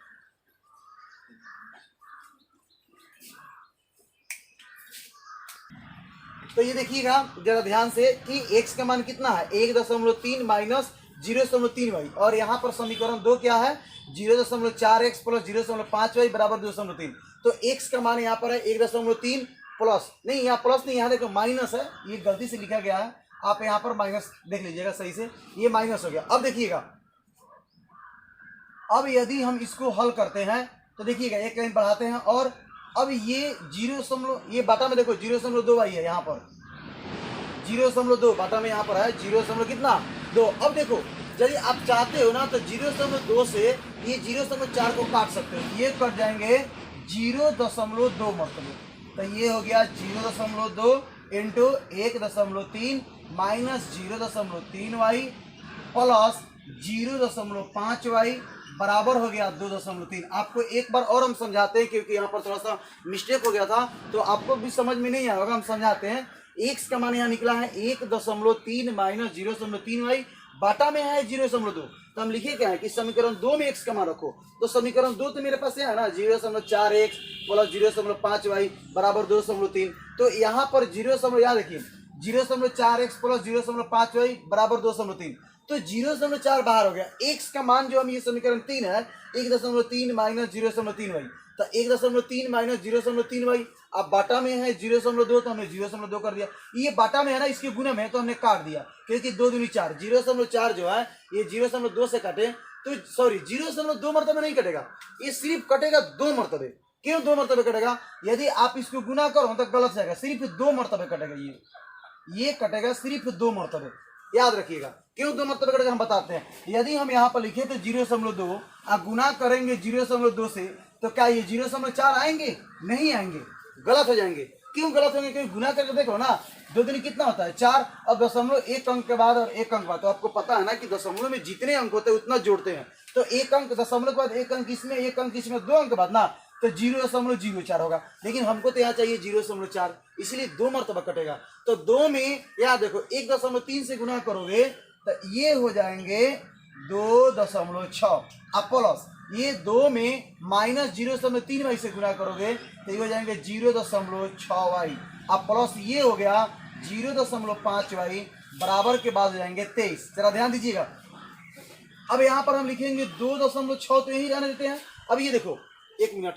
तो ये देखिएगा जरा ध्यान से कि x का मान कितना है 1.3 माइनस 0.3y, और यहाँ पर समीकरण 2 क्या है 0.4x प्लस 0.5y बराबर 2.3, तो x का मान यहाँ पर है 1.3 प्लस, नहीं यहाँ प्लस नहीं, यहाँ देखो माइनस है, ये गलती से लिखा गया है, आप यहाँ पर माइनस देख लीजिएगा सही से, ये माइनस हो गया। अब देखिएगा, अब यदि हम इसको हल करते हैं तो देखिएगा एक लाइन बढ़ाते हैं, और अब ये 0, ये बाटा में देखो 0.2y है, यहाँ पर 0.2 बाटा में यहाँ पर है 0. कितना 2। अब देखो यदि आप चाहते हो ना तो 0.2 से ये 0.4 को काट सकते हो, ये कट जाएंगे 0.2 मरतबे, तो ये हो गया 0.2 into 1.3 minus 0.3y plus 0.5y बराबर हो गया 2.3। आपको एक बार और हम समझाते हैं क्योंकि यहाँ पर थोड़ा सा मिस्टेक हो गया था, तो आपको भी समझ में नहीं आएगा, हम समझाते हैं। x का मान यहाँ निकला है 1.3 माइनस 0.3y, बाटा में है 0.2, तो हम लिखे क्या है कि समीकरण 2 में x का मान रखो, तो समीकरण 2 तो मेरे पास है ना 0.4x प्लस 0.5y बराबर 2.3, तो यहाँ पर 0, याद रखिए 0.4x प्लस 0.5y बराबर 2.3, तो 0.4 बाहर हो गया। x का मान जो हम ये समीकरण 3 है 1.3 माइनस 0.3y, तो 1.3 माइनस 0.3y, अब बाटा में है 0.2 तो हमने 0.2 कर दिया, ये बाटा में है ना इसके गुना में तो हमने काट दिया, क्योंकि 2 दूनी 4, 0.4 जो है ये 0.2 से काटे तो सॉरी 0.2 मरतबे नहीं कटेगा, ये सिर्फ कटेगा 2 मरतबे। क्यों 2 मरतबे कटेगा, यदि आप इसको गुना करो तो गलत जाएगा, सिर्फ 2 मरतबे कटेगा, ये कटेगा सिर्फ 2 मरतबे, याद रखिएगा। क्यों 2 मरतबे कटेगा हम बताते हैं। यदि हम यहाँ पर लिखे तो 0.2 और गुना करेंगे 0.2 से, तो क्या ये 0.4 आएंगे, नहीं आएंगे, गलत हो जाएंगे। क्यों गलत होंगे, क्योंकि गुना करके देखो ना 2 दूनी कितना होता है 4, अब दशमलव 1 अंक के बाद और 1 अंक बाद, तो आपको पता है ना कि दशमलव में जितने अंक होते हैं उतना जोड़ते हैं, तो 1 अंक दशमलव के बाद 1 अंक इसमें 1 अंक इसमें 2 अंक बाद ना, तो 0.04 होगा, लेकिन हमको तो यहाँ चाहिए 0.4, इसलिए 2 मरतबा कटेगा। तो 2 में याद देखो 1.3 से गुना करोगे तो ये हो जाएंगे 2.6, अब प्लस ये 2 में माइनस 0.3y से गुना करोगे तो ये हो जाएंगे 0.6y, अब प्लस ये हो गया 0.5y बराबर के बाद हो जाएंगे 23। जरा ध्यान दीजिएगा, अब यहाँ पर हम लिखेंगे 2.6 तो यही रहने देते हैं। अब ये देखो 1 मिनट,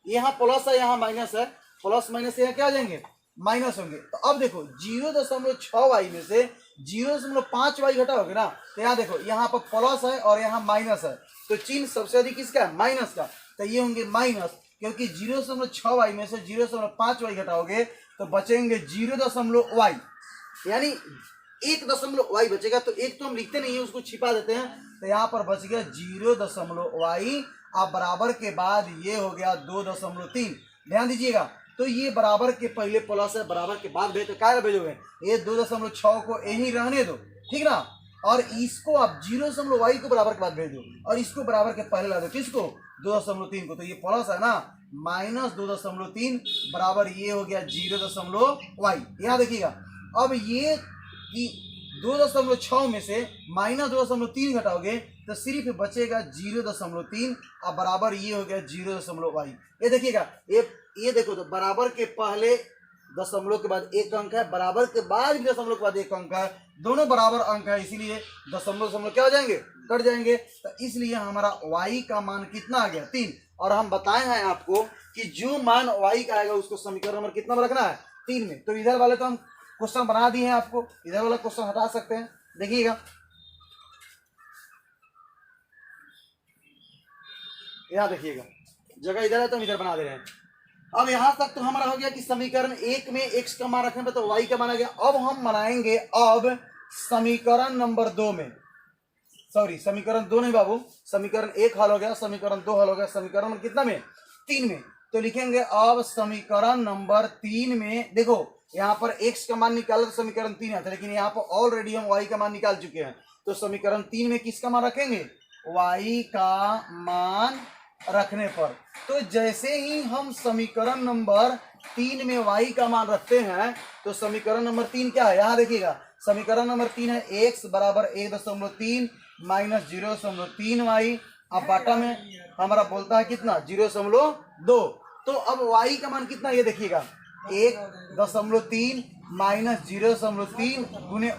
यहाँ प्लस है यहाँ माइनस है, प्लस माइनस यहाँ क्या आ जाएंगे माइनस होंगे, तो अब देखो 0.6y में से 0.5y घटाओगे ना, तो यहाँ देखो यहाँ पर प्लस है और यहाँ माइनस है, तो चिन्ह सबसे अधिक किसका है माइनस का, तो ये होंगे माइनस, क्योंकि 0.6y में से 0.5y घटाओगे तो बचेंगे 0.y, यानी 1.y बचेगा, तो एक तो हम लिखते नहीं है उसको छिपा देते हैं, तो यहाँ पर बच गया 0.y, अब बराबर के बाद ये हो गया 2.3। ध्यान दीजिएगा, तो ये बराबर के पहले प्लस है, बराबर के बाद भेज, तो क्या भेजोगे ये 2.6 को यही रहने दो, ठीक ना, और इसको आप 0.y को बराबर के बाद भेज दो और इसको बराबर के पहले ला दो, किसको 2.3 को, तो ये प्लस है ना माइनस 2.3 बराबर ये हो गया 0.y। यहाँ देखिएगा अब ये कि 2.6 में से -2.3 घटाओगे तो सिर्फ बचेगा 0.3 और बराबर ये हो गया 0.y। ये देखिएगा, ये देखो तो बराबर के पहले दशमलव के बाद एक अंक है, बराबर के बाद भी दशमलव के बाद एक अंक है, दोनों बराबर अंक है, इसीलिए दशमलव दशमलव क्या हो जाएंगे, कट जाएंगे। तो इसलिए हमारा y का मान कितना आ गया 3। और हम बताए हैं आपको कि जो मान y का आएगा उसको समीकरण नंबर कितना में रखना है 3 में। तो इधर वाले तो हम क्वेश्चन बना दिए हैं, आपको इधर वाला क्वेश्चन हटा सकते हैं। देखिएगा यहाँ, देखिएगा जगह इधर है तो हम इधर बना दे रहे हैं। अब यहां तक तो हमारा हो गया कि समीकरण 1 में x का मान रखने पर तो y का मान आ गया। अब हम बनाएंगे अब समीकरण नंबर 2 में, सॉरी समीकरण 2 नहीं बाबू, समीकरण 1 हल हो गया, समीकरण 2 हल हो गया, समीकरण नंबर कितना में 3 में। तो लिखेंगे अब समीकरण नंबर 3 में, देखो यहाँ पर x का मान निकाला तो समीकरण 3 आता, लेकिन यहाँ पर ऑलरेडी हम y का मान निकाल चुके हैं। तो समीकरण 3 में किसका मान रखेंगे, y का मान रखने पर। तो जैसे ही हम समीकरण नंबर 3 में y का मान रखते हैं तो समीकरण नंबर 3 क्या है, यहाँ देखिएगा समीकरण नंबर 3 है x बराबर 1.3 माइनस 0.3y। अब बाटा में हमारा बोलता है कितना 0.2। तो अब y का मान कितना, ये देखिएगा 1.3 माइनस 0.3 गुने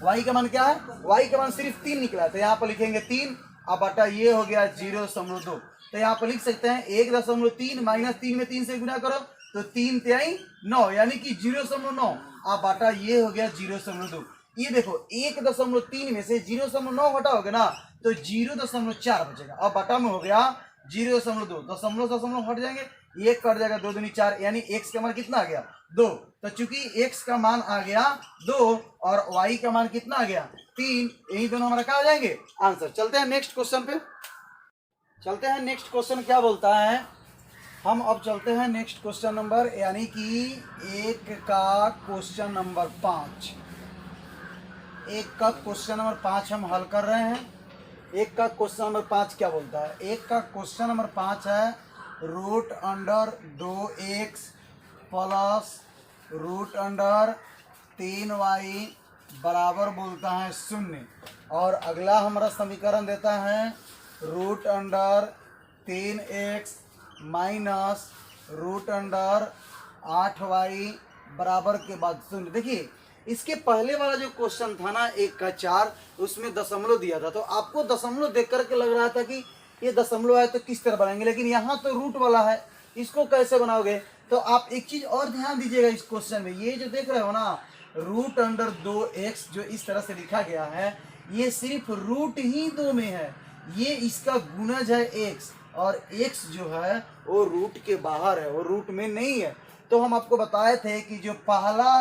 y का मान क्या है, y का मान सिर्फ 3 निकला है, तो यहाँ पर लिखेंगे 3। अब बटा ये हो गया 0.2। तो यहाँ पर लिख सकते हैं 1.3 माइनस 3 में 3 से गुना करो तो 3 तिहाई 9 यानी कि 0.9। अब बाटा ये हो गया 0.2। ये देखो 1.3 में से 0.9 घटाओगे ना तो 0.4 बचेगा। अब बटा में हो गया 0.2, दशमलव दशमलव हट जाएंगे, 1 कट जाएगा, 2 दूनी 4 यानी x का मान कितना आ गया 2। तो चूंकि x का मान आ गया 2 और y का मान कितना आ गया 3, यही दोनों हमारा क्या हो जाएंगे आंसर। चलते हैं नेक्स्ट क्वेश्चन पे, चलते हैं नेक्स्ट क्वेश्चन क्या बोलता है। हम अब चलते हैं नेक्स्ट क्वेश्चन नंबर यानी कि 1 का क्वेश्चन नंबर 5। 1 का क्वेश्चन नंबर 5 हम हल कर रहे हैं। 1 का क्वेश्चन नंबर 5 क्या बोलता है, 1 का क्वेश्चन नंबर 5 है root under 2x plus root under 3y बराबर बोलता है 0। और अगला हमारा समीकरण देता है root under 3x minus root under 8y बराबर के बाद 0। देखिए इसके पहले वाला जो क्वेश्चन था ना 1 का 4, उसमें दशमलव दिया था, तो आपको दशमलव देख करके लग रहा था कि ये दशमलव है तो किस तरह बनाएंगे, लेकिन यहाँ तो रूट वाला है, इसको कैसे बनाओगे। तो आप एक चीज और ध्यान दीजिएगा इस क्वेश्चन में, ये जो देख रहे हो ना रूट अंडर 2x जो इस तरह से लिखा गया है, ये सिर्फ रूट ही 2 में है, ये इसका गुणज है x, और x जो है वो रूट के बाहर है, वो रूट में नहीं है। तो हम आपको बताए थे कि जो पहला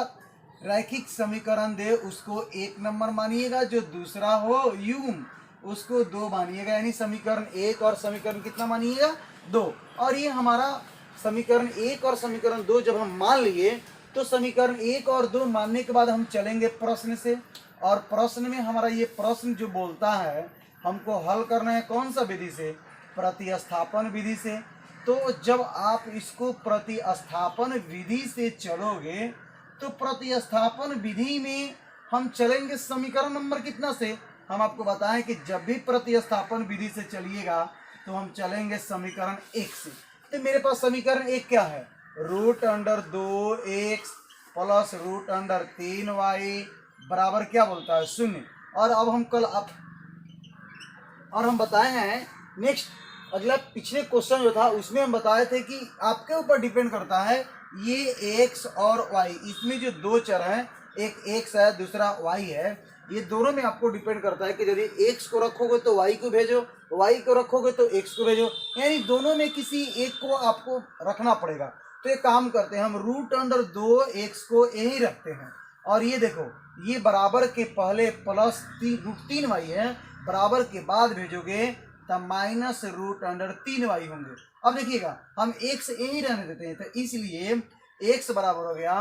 रैखिक समीकरण दे उसको 1 नंबर मानिएगा, जो दूसरा हो युग्म उसको 2 मानिएगा, यानी समीकरण 1 और समीकरण कितना मानिएगा 2। और ये हमारा समीकरण 1 और समीकरण 2 जब हम मान लिए तो समीकरण 1 और 2 मानने के बाद हम चलेंगे प्रश्न से, और प्रश्न में हमारा ये प्रश्न जो बोलता है हमको हल करना है कौन सा विधि से, प्रतिस्थापन विधि से। तो जब आप इसको प्रतिस्थापन विधि से चलोगे तो प्रतिस्थापन विधि में हम चलेंगे समीकरण नंबर कितना से, हम आपको बताएं कि जब भी प्रतिस्थापन विधि से चलिएगा तो हम चलेंगे समीकरण 1 से। तो मेरे पास समीकरण 1 क्या है, root under 2x plus root under 3y बराबर क्या बोलता है 0। और अब हम और हम बताए हैं नेक्स्ट अगला पिछले क्वेश्चन जो था उसमें हम बताए थे कि आपके ऊपर डिपेंड करता है ये x और y, इसमें जो 2 चर हैं, एक x है दूसरा y है, ये दोनों में आपको डिपेंड करता है कि यदि x को रखोगे तो y को भेजो, y को रखोगे तो x को भेजो, यानी दोनों में किसी एक को आपको रखना पड़ेगा। तो ये काम करते हैं हम रूट अंडर 2x को यही रखते हैं, और ये देखो ये बराबर के पहले प्लस रूट 3y है, बराबर के बाद भेजोगे तब माइनस रूट अंडर 3y होंगे। अब देखिएगा हम x यही रहने देते हैं, तो इसलिए x बराबर हो गया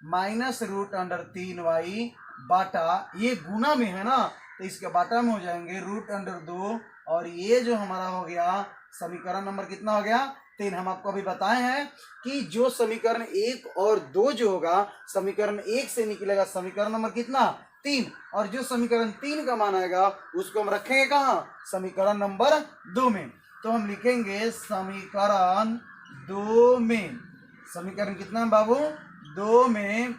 माइनस रूट अंडर 3y बाटा, ये गुना में है ना तो इसके बाटा में हो जाएंगे रूट अंडर 2, और ये जो हमारा हो गया समीकरण नंबर कितना हो गया 3। हम आपको अभी बताए हैं कि जो समीकरण 1 और 2 जो होगा समीकरण 1 से निकलेगा समीकरण नंबर कितना 3, और जो समीकरण 3 का मान आएगा उसको हम रखेंगे कहाँ, समीकरण नंबर 2 में। तो हम लिखेंगे समीकरण 2 में, समीकरण कितना है बाबू, 2 में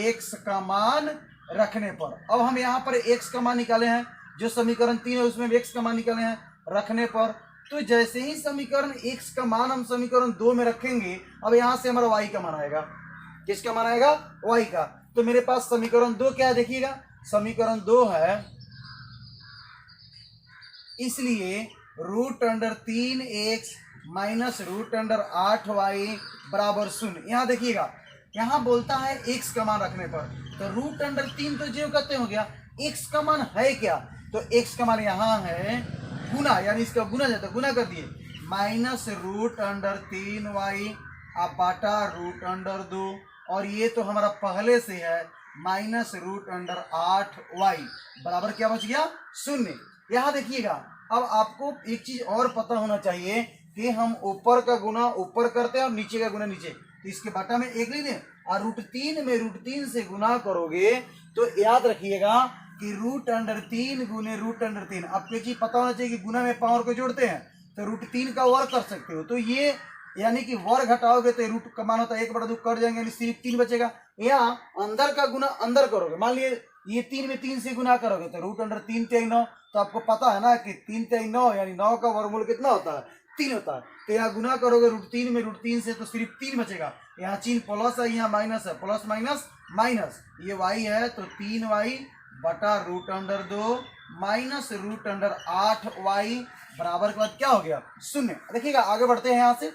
x का मान रखने पर। अब हम यहाँ पर x का मान निकाले हैं, जो समीकरण 3 है उसमें x का मान निकाले हैं रखने पर। तो जैसे ही समीकरण x का मान हम समीकरण 2 में रखेंगे, अब यहाँ से हमारा y का मान आएगा, किसका मान आएगा, y का। तो मेरे पास समीकरण 2 क्या है देखिएगा, समीकरण 2 है, इसलिए √3x माइनस √8y बराबर 0। यहाँ देखिएगा, यहाँ बोलता है x का मान रखने पर, तो √3 तो जो कहते हो गया, x का मान है क्या, तो x का मान यहाँ है गुना, यानी इसका गुना जाता है, गुना कर दिए, माइनस √3y आप बाटा √2, और ये तो हमारा पहले से है माइनस √8y बराबर क्या बच गया, 0। यहाँ देखिएगा, अब आपको एक चीज और पता होना चाहिए कि हम ऊपर का गुना ऊपर करते हैं और नीचे का गुना नीचे, तो इसके बाटा में 1 लिख दें, और √3 में √3 से गुना करोगे तो याद रखिएगा कि √3 गुने √3। आपको एक चीज पता होना चाहिए कि गुना में पावर को जोड़ते हैं तो √3 का वर्ग कर सकते हो, तो ये यानी कि वर्ग हटाओगे तो रूट का मान होता है 1/2 कट जाएंगे, यानी सिर्फ 3 बचेगा। या अंदर का गुना अंदर करोगे, मान लिए ये 3 में 3 से गुना करोगे तो √3 3 9, तो आपको पता है ना कि 3 3 9, यानी 9 का वर्गमूल कितना होता है, 3 होता है। तो यहाँ गुना करोगे √3 में √3 से तो सिर्फ 3 बचेगा, यहाँ चिन्ह प्लस है, यहाँ माइनस है, प्लस माइनस माइनस, ये y है तो 3y बटा √2 माइनस √8y बराबर के बाद क्या हो गया, 0। देखिएगा आगे बढ़ते हैं यहाँ से,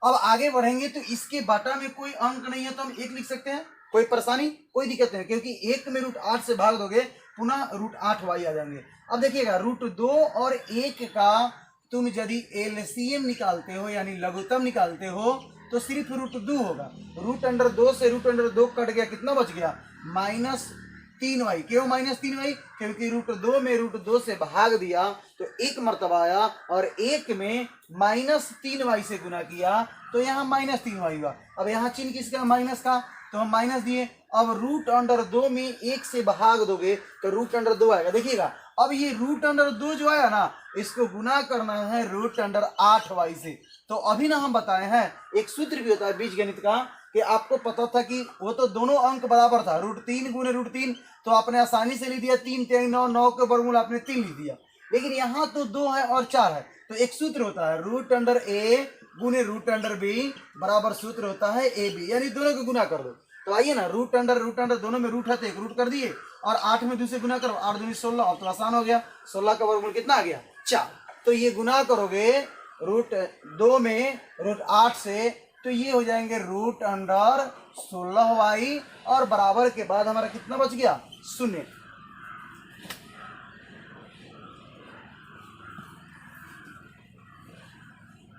अब आगे बढ़ेंगे तो इसके बाटा में कोई अंक नहीं है तो हम 1 लिख सकते हैं, कोई परेशानी कोई दिक्कत नहीं, क्योंकि 1 में √8 से भाग दोगे पुनः √8y आ जाएंगे। अब देखिएगा √2 और 1 का तुम यदि एलसीएम निकालते हो यानी लघुत्तम निकालते हो तो सिर्फ √2 होगा, √2 से √2 कट गया, कितना बच गया, -3y। क्यों -3y, क्योंकि √2 में √2 से भाग दिया तो 1 मर्तबा आया, और 1 में -3y से गुना किया तो यहाँ -3y हुआ। अब यहाँ चिन्ह किसका, माइनस का, तो हम माइनस दिए। अब √2 में 1 से भाग दोगे तो √2 आएगा। देखिएगा अब ये √2 जो आया ना, इसको गुना करना है √8y से। तो अभी ना हम बताए हैं एक सूत्र भी होता है बीज गणित का, कि आपको पता था कि वो तो दोनों अंक बराबर था, √3 गुने √3, तो आपने आसानी से लिख दिया 3 3 9, 9 के वर्गमूल आपने 3 लिख दिया। लेकिन यहाँ तो 2 है और 4 है, तो एक सूत्र होता है √a गुने √b बराबर सूत्र होता है ab, यानी दोनों को गुना कर दो। तो आइए ना, √√, दोनों में रूट है तो 1 रूट कर दिए, और 8 में 2 से गुना करो, 8 दूनी 16, अब तो आसान हो गया, 16 का वर्गमूल कितना आ गया, 4। तो ये गुना करोगे √2 में √8 से, तो ये हो जाएंगे √16y, और बराबर के बाद हमारा कितना बच गया, 0।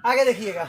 आगे देखिएगा,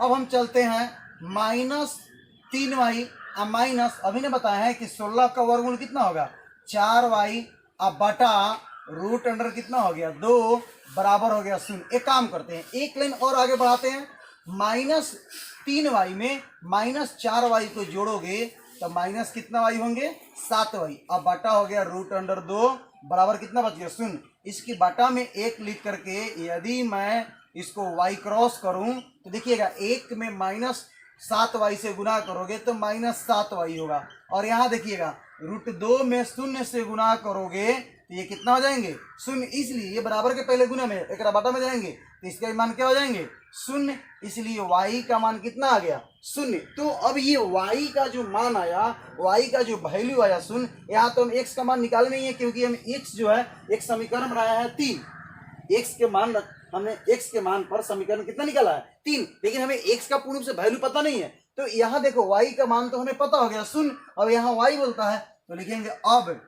अब हम चलते हैं -3y, माइनस अभी ने बताया है कि 16 का वर्गमूल कितना होगा, 4y, अब बटा √अंडर कितना हो गया, 2 बराबर हो गया 0। एक काम करते हैं, एक लाइन और आगे बढ़ाते हैं, -3y में -4y को जोड़ोगे तो माइनस कितना y होंगे, 7y, अब बटा हो गया √2 बराबर कितना बच गया, 0। इसकी बटा में 1 लिख करके यदि मैं इसको y क्रॉस करूं तो देखिएगा 1 में -7y से गुना करोगे तो -7y होगा, और यहाँ देखिएगा √2 में 0 से गुना करोगे तो ये कितना हो जाएंगे, 0। इसलिए ये बराबर के पहले गुना में एक बटा में जाएंगे तो इसका मान क्या हो जाएंगे, 0। इसलिए y का मान कितना आ गया, 0। तो अब ये y का जो मान आया, y का जो वैल्यू आया 0, यहाँ तो हम x का मान निकाले नहीं है, क्योंकि हम x जो है एक समीकरण बनाया है 3, x के मान हमने x के मान पर समीकरण कितना निकाला है, 3, लेकिन हमें x का पूर्ण रूप से वैल्यू पता नहीं है। तो यहाँ देखो y का मान तो हमें पता हो गया 0, अब यहाँ y बोलता है तो लिखेंगे। अब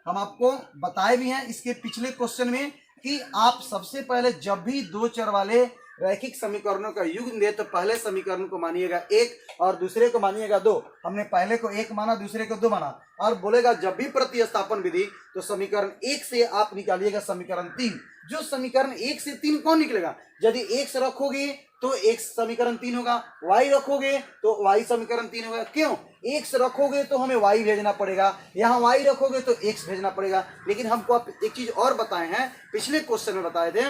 हम आपको बताए भी हैं इसके पिछले क्वेश्चन में कि आप सबसे पहले जब भी 2 चर वाले रैखिक समीकरणों का युग्म दे तो पहले समीकरण को मानिएगा 1 और दूसरे को मानिएगा 2। हमने पहले को 1 माना, दूसरे को 2 माना, और बोलेगा जब भी प्रतिस्थापन विधि तो समीकरण 1 से आप निकालिएगा समीकरण 3। जो समीकरण 1 से 3 कौन निकलेगा, यदि 1 से रखोगे तो x समीकरण 3 होगा, y रखोगे तो y समीकरण 3 होगा। क्यों? x रखोगे तो हमें y भेजना पड़ेगा, यहाँ y रखोगे तो x भेजना पड़ेगा। लेकिन हमको आप एक चीज और बताए हैं, पिछले क्वेश्चन में बताए थे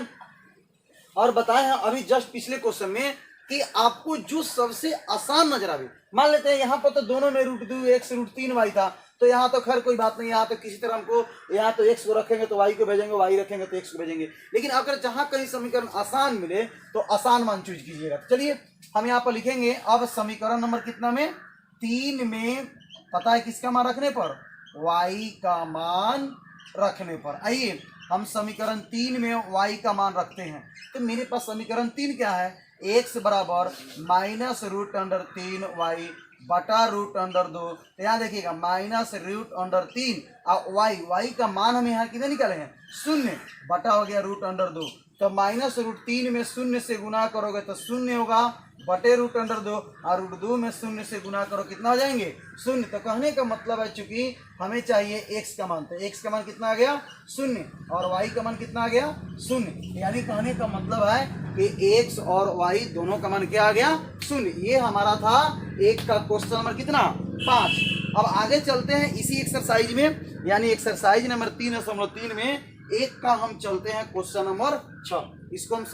और बताए हैं अभी जस्ट पिछले क्वेश्चन में कि आपको जो सबसे आसान नजर आवे, मान लेते हैं यहाँ पर तो दोनों में √2x √3y था, तो यहाँ तो खैर कोई बात नहीं, यहाँ तो किसी तरह हमको यहाँ तो x को रखेंगे तो y को भेजेंगे, y रखेंगे तो x को भेजेंगे। लेकिन अगर जहाँ कहीं समीकरण आसान मिले तो आसान मान चूज कीजिएगा। चलिए हम यहाँ पर लिखेंगे अब समीकरण नंबर कितना में, 3 में, पता है किसका मान रखने पर, y का मान रखने पर। आइए हम समीकरण 3 में y का मान रखते हैं। तो मेरे पास समीकरण 3 क्या है, x बराबर -√3y बटा √2। तो यहाँ देखिएगा -√3 और y का मान हम यहाँ कितने निकाले हैं, 0 बटा हो गया √2। तो -√3 में 0 से गुना करोगे तो 0 होगा बटे √2 और √2 में 0 से गुना करो कितना हो जाएंगे, 0। तो कहने का मतलब है चूंकि हमें चाहिए x का मान, तो x का मान कितना आ गया, 0 और y का मान कितना आ गया, 0। यानी कहने का मतलब है कि x और y दोनों का मान क्या आ गया, 0। ये हमारा था एक का क्वेश्चन नंबर कितना, 5। अब आगे चलते हैं इसी एक्सरसाइज में, यानी एक्सरसाइज नंबर 3.3 में एक का हम चलते हैं क्वेश्चन नंबर 6। इसको हम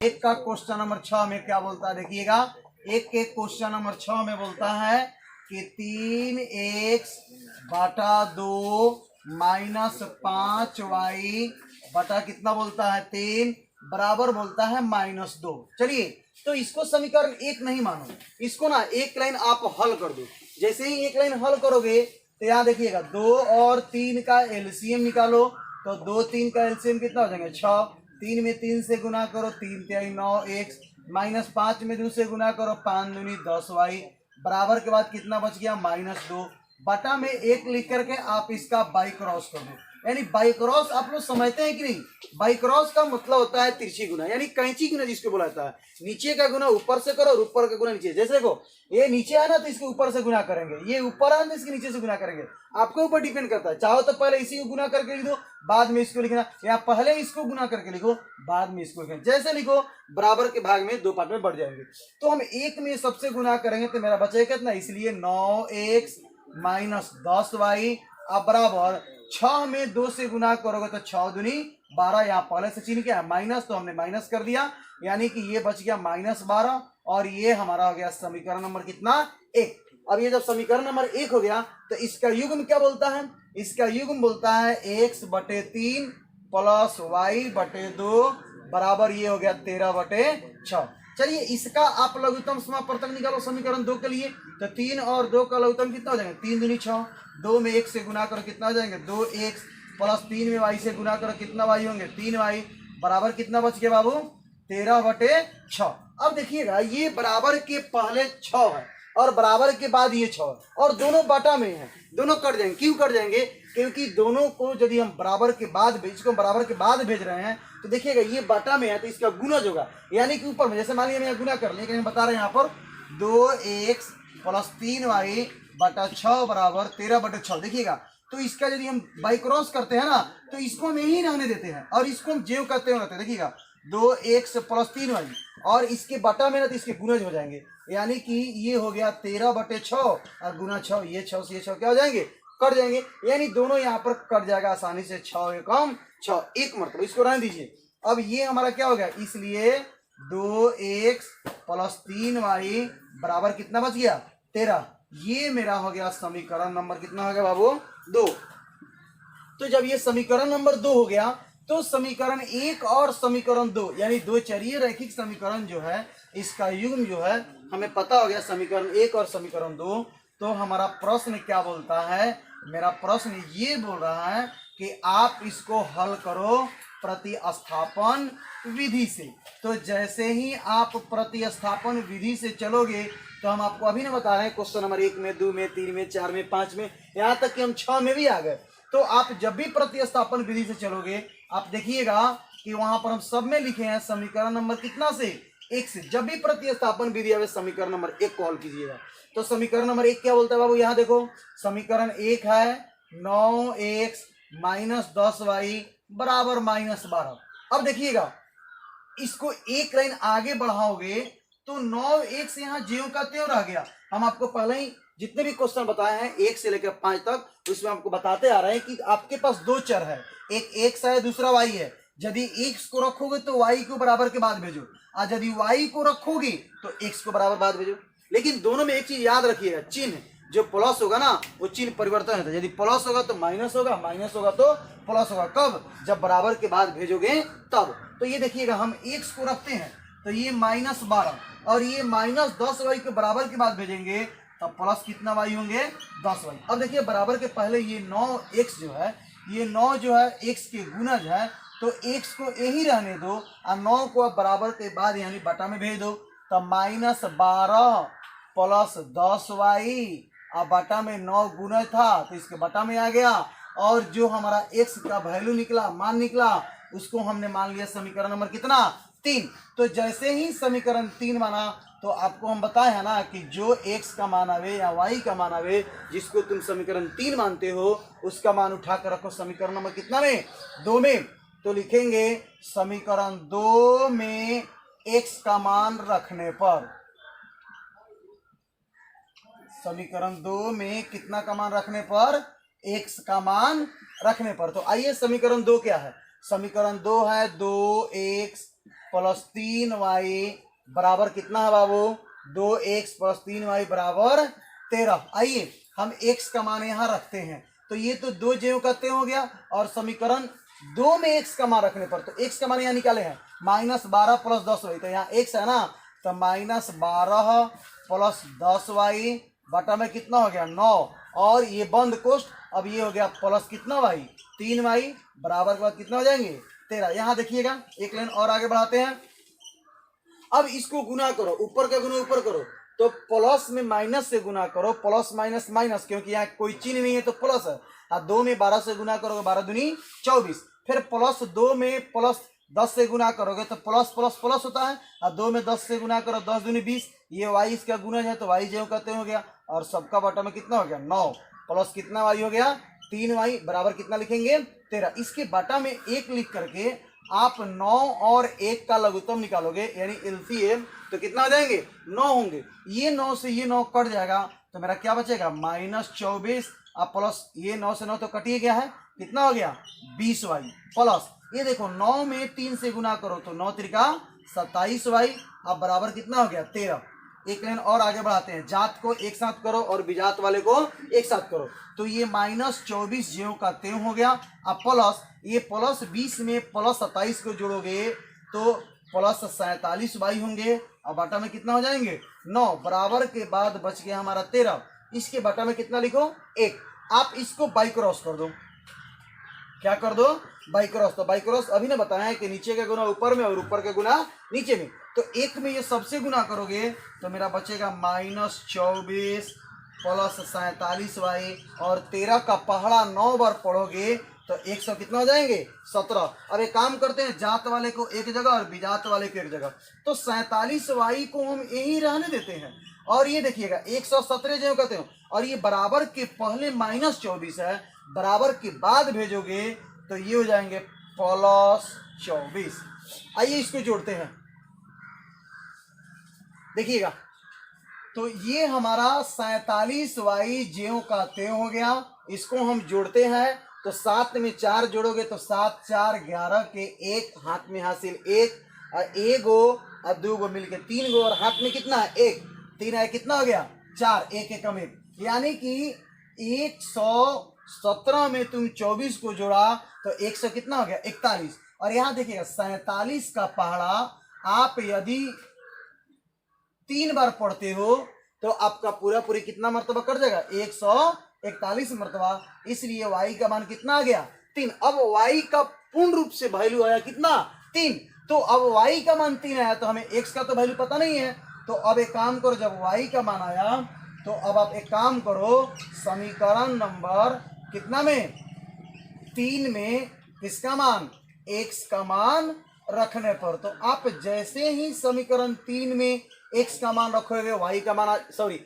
एक का क्वेश्चन नंबर 6 में क्या बोलता है, देखिएगा एक के क्वेश्चन नंबर 6 में बोलता है कि 3x बटा 2 -5y बटा कितना बोलता है, 3 बराबर बोलता है -2। चलिए तो इसको समीकरण 1 नहीं मानो, इसको ना एक लाइन आप हल कर दो। जैसे ही एक लाइन हल करोगे तो यहाँ देखिएगा 2 और 3 का एलसीएम निकालो, तो 2 3 का एलसीएम कितना हो जाएगा, 6। 3 में 3 से गुना करो, 3 3 9x, -5 में 2 से गुना करो, 5 दूनी 10y बराबर के बाद कितना बच गया, -2 बटा में 1 लिख करके आप इसका बाई क्रॉस कर दो। यानी बाई क्रॉस आप लोग समझते हैं कि नहीं, बाई क्रॉस का मतलब होता है तिरछी गुना, यानी कैंची गुना जिसको बोला जाता है। नीचे का गुना ऊपर से करो और ऊपर का गुना नीचे। जैसे देखो ये नीचे है ना तो इसके ऊपर से गुना करेंगे, ये ऊपर है ना तो इसके नीचे से गुना करेंगे। आपके ऊपर डिपेंड करता है, चाहो तो पहले इसी को गुना करके लिख दो, बाद में इसको लिखना, या पहले इसको गुना करके लिखो बाद में इसको लिखना। जैसे लिखो बराबर के भाग में 2 पार्ट में बढ़ जाएंगे। तो हम 1 में सबसे गुना करेंगे तो मेरा बचेगा कितना, इसलिए 9x -10y अब बराबर 6 में 2 से गुना करोगे तो 6 दूनी 12, यहाँ पहले से चिन्ह क्या है माइनस, तो हमने माइनस कर दिया, यानी कि ये बच गया -12 और ये हमारा हो गया समीकरण नंबर कितना, 1। अब ये जब समीकरण नंबर 1 हो गया तो इसका युग्म क्या बोलता है, इसका युग्म बोलता है x/3 प्लस y/2 बराबर ये हो गया 13/6। चलिए इसका आप लघुत्तम समापवर्तक निकालो समीकरण 2 के लिए। तो 3 और 2 का लघुत्तम कितना हो जाएगा, 3 दूनी 6, 2 में 1 से गुना करो कितना हो जाएंगे, 2x प्लस 3 में y से गुना करो कितना y होंगे, 3y बराबर कितना बच गया बाबू, 13/6। अब देखिएगा ये बराबर के पहले 6 है और बराबर के बाद ये 6 है और दोनों बाटा में है, दोनों कट जाएंगे। क्यों कट जाएंगे, क्योंकि दोनों को यदि हम बराबर के बाद इसको बराबर के बाद भेज रहे हैं तो देखिएगा ये बाटा में है तो इसका गुणज होगा, यानी कि ऊपर में जैसे मान लिया मैं गुना कर लिया, लेकिन बता रहे हैं यहाँ पर 2x प्लस 3y बटा 6 बराबर 13/6। देखिएगा तो इसका यदि हम बाई क्रॉस करते हैं ना तो इसको हम यही रहने देते हैं और इसको हम जेव करते हुए रहते हैं। देखिएगा 2x प्लस 3y और इसके बटा में ना तो इसके गुणज हो जाएंगे, यानी कि ये हो गया 13/6 और गुना 6, ये 6 से ये 6 क्या हो जाएंगे, कट जाएंगे, यानी दोनों यहाँ पर कट जाएगा आसानी से, 6 एकम 6 एक मरतबा, इसको रहने दीजिए। अब ये हमारा क्या हो गया, इसलिए 2x प्लस 3y बराबर कितना बच गया, 13। ये मेरा हो गया समीकरण नंबर कितना हो गया बाबू, 2। तो जब ये समीकरण नंबर 2 हो गया तो समीकरण 1 और समीकरण 2 यानी 2 चरीय रैखिक समीकरण जो है इसका युग्म जो है हमें पता हो गया, समीकरण 1 और समीकरण 2। तो हमारा प्रश्न क्या बोलता है, मेरा प्रश्न ये बोल रहा है कि आप इसको हल करो प्रतिस्थापन विधि से। तो जैसे ही आप प्रतिस्थापन विधि से चलोगे तो हम आपको अभी ना बता रहे हैं क्वेश्चन नंबर 1 में 2 में 3 में 4 में 5 में, यहाँ तक कि हम 6 में भी आ गए। तो आप जब भी प्रतिस्थापन विधि से चलोगे आप देखिएगा कि वहां पर हम सब में लिखे हैं समीकरण नंबर कितना से, 1 से। जब भी प्रतिस्थापन विधि आवे समीकरण नंबर 1 को हल कीजिएगा। तो समीकरण नंबर 1 क्या बोलता है बाबू, यहाँ देखो समीकरण 1 है 9x -10y बराबर -12। अब देखिएगा इसको एक लाइन आगे बढ़ाओगे तो 9x यहाँ ज्यों का त्यों रह गया। हम आपको पहले ही जितने भी क्वेश्चन बताए हैं 1 से लेकर 5 तक उसमें आपको बताते आ रहे हैं कि आपके पास दो चर है, एक x है दूसरा y है। यदि x को रखोगे तो y को बराबर के बाद भेजो, और यदि y को रखोगे तो x को बराबर बाद भेजो। लेकिन दोनों में एक चीज याद रखिएगा, चिन्ह जो प्लस होगा ना वो चिन्ह परिवर्तन होता है। यदि प्लस होगा तो माइनस होगा, माइनस होगा तो प्लस होगा। कब? जब बराबर के बाद भेजोगे तब। तो ये देखिएगा हम x को रखते हैं तो ये -12 और ये -10y के बराबर के बाद भेजेंगे तब प्लस कितना y होंगे 10y। अब देखिए बराबर के पहले ये 9x जो है, ये 9 जो है x के गुणज है तो x को यही रहने दो और 9 को अब बराबर के बाद यानी बटा में भेज दो। तब -12 प्लस 10y और बटा में 9 गुणज था तो इसके बटा में आ गया। और जो हमारा x का वैल्यू निकला, मान निकला, उसको हमने मान लिया समीकरण नंबर कितना 3। तो जैसे ही समीकरण 3 माना तो आपको हम बताए हैं ना कि जो x का मान आवे या y का मान आवे जिसको तुम समीकरण 3 मानते हो उसका मान उठा कर रखो समीकरण नंबर कितना में 2 में। तो लिखेंगे समीकरण 2 में x का मान रखने पर, समीकरण 2 में कितना का मान रखने पर x का मान रखने पर। तो आइए समीकरण 2 क्या है? समीकरण 2 है 2x प्लस 3y बराबर कितना है बाबू 2x प्लस 3y बराबर 13। आइए हम x का मान यहाँ रखते हैं तो ये तो 2 ज्यों का त्यों हो गया। और समीकरण 2 में x का मान रखने पर तो x का मान यहाँ निकाले हैं -12 प्लस 10y, तो यहाँ x है ना तो -12 प्लस 10y बटा में कितना हो गया 9 और ये बंद कोष्ठ। अब ये हो गया प्लस कितना y 3y बराबर के बाद कितना हो जाएंगे 13। यहाँ देखिएगा एक लाइन और आगे बढ़ाते हैं। अब इसको गुना करो, ऊपर का गुना ऊपर करो तो प्लस में माइनस से गुना करो, प्लस माइनस माइनस, क्योंकि यहाँ कोई चिन्ह नहीं है तो प्लस है। और 2 में 12 से गुना करोगे 12 दूनी 24, फिर प्लस 2 में प्लस 10 से गुना करोगे तो प्लस प्लस प्लस होता है। और 2 में 10 से गुना करो 10 दूनी 20, ये y इसका गुणज है तो y ज्यों कहते हो गया। और सबका बटा में कितना हो गया 9 प्लस कितना y हो गया 3y बराबर कितना लिखेंगे 13। इसके बटा में 1 लिख करके आप 9 और 1 का लघुत्तम निकालोगे यानी एलसीएम तो कितना हो जाएंगे 9 होंगे। ये 9 से ये 9 कट जाएगा तो मेरा क्या बचेगा -24 अब प्लस ये 9 से 9 तो कट ही गया है, कितना हो गया 20y प्लस ये देखो 9 में 3 से गुना करो तो 9 त्रिका 27y अब बराबर कितना हो गया 13। एक लाइन और आगे बढ़ाते हैं, जात को एक साथ करो और विजात वाले को एक साथ करो तो ये -24 ज्यों का त्यों हो गया। अब प्लस ये प्लस 20 में प्लस 27 को जोड़ोगे तो प्लस 47y होंगे और बटा में कितना हो जाएंगे 9 बराबर के बाद बच गया हमारा 13। इसके बटा में कितना लिखो 1। आप इसको बाई क्रॉस कर दो, क्या कर दो बाई क्रॉस। तो बाई क्रॉस अभी ने बताया है कि नीचे का गुना ऊपर में और ऊपर का गुना नीचे में। तो 1 में ये सबसे गुना करोगे तो मेरा बचेगा -24 प्लस 47y और 13 का पहाड़ा 9 बार पढ़ोगे तो 100 कितना हो जाएंगे 17। अब एक काम करते हैं, जात वाले को एक जगह और विजात वाले को एक जगह, तो 47y को हम यही रहने देते हैं। और ये देखिएगा 117 जो कहते हो और ये बराबर के पहले -24 है, बराबर के बाद भेजोगे तो ये हो जाएंगे +24। आइए इसको जोड़ते हैं, देखिएगा तो ये हमारा 47y ज्यों का त्यों हो गया। इसको हम जोड़ते हैं तो 7 में 4 जोड़ोगे तो 7 4 11 के 1 हाथ में हासिल 1 और 1 गो और 2 गो मिलके 3 गो और हाथ में कितना है 1, 3 है कितना हो गया 4, 1 1 कम 1, यानी कि 117 में तुम 24 को जोड़ा तो 100 कितना हो गया 41। और यहाँ देखिएगा 47 का पहाड़ा आप यदि 3 बार पढ़ते हो तो आपका पूरा पूरी कितना मर्तबा कर जाएगा 141 मर्तबा। इसलिए y का मान कितना आ गया 3। अब y का पूर्ण रूप से वैल्यू आया कितना 3। तो अब y का मान 3 आया तो हमें x का तो वैल्यू पता नहीं है। तो अब एक काम करो, जब y का मान आया तो अब आप एक काम करो, समीकरण नंबर कितना में 3 में किसका मान x का मान रखने पर, तो आप जैसे ही समीकरण 3 में x का मान रखोगे y का मान, सॉरी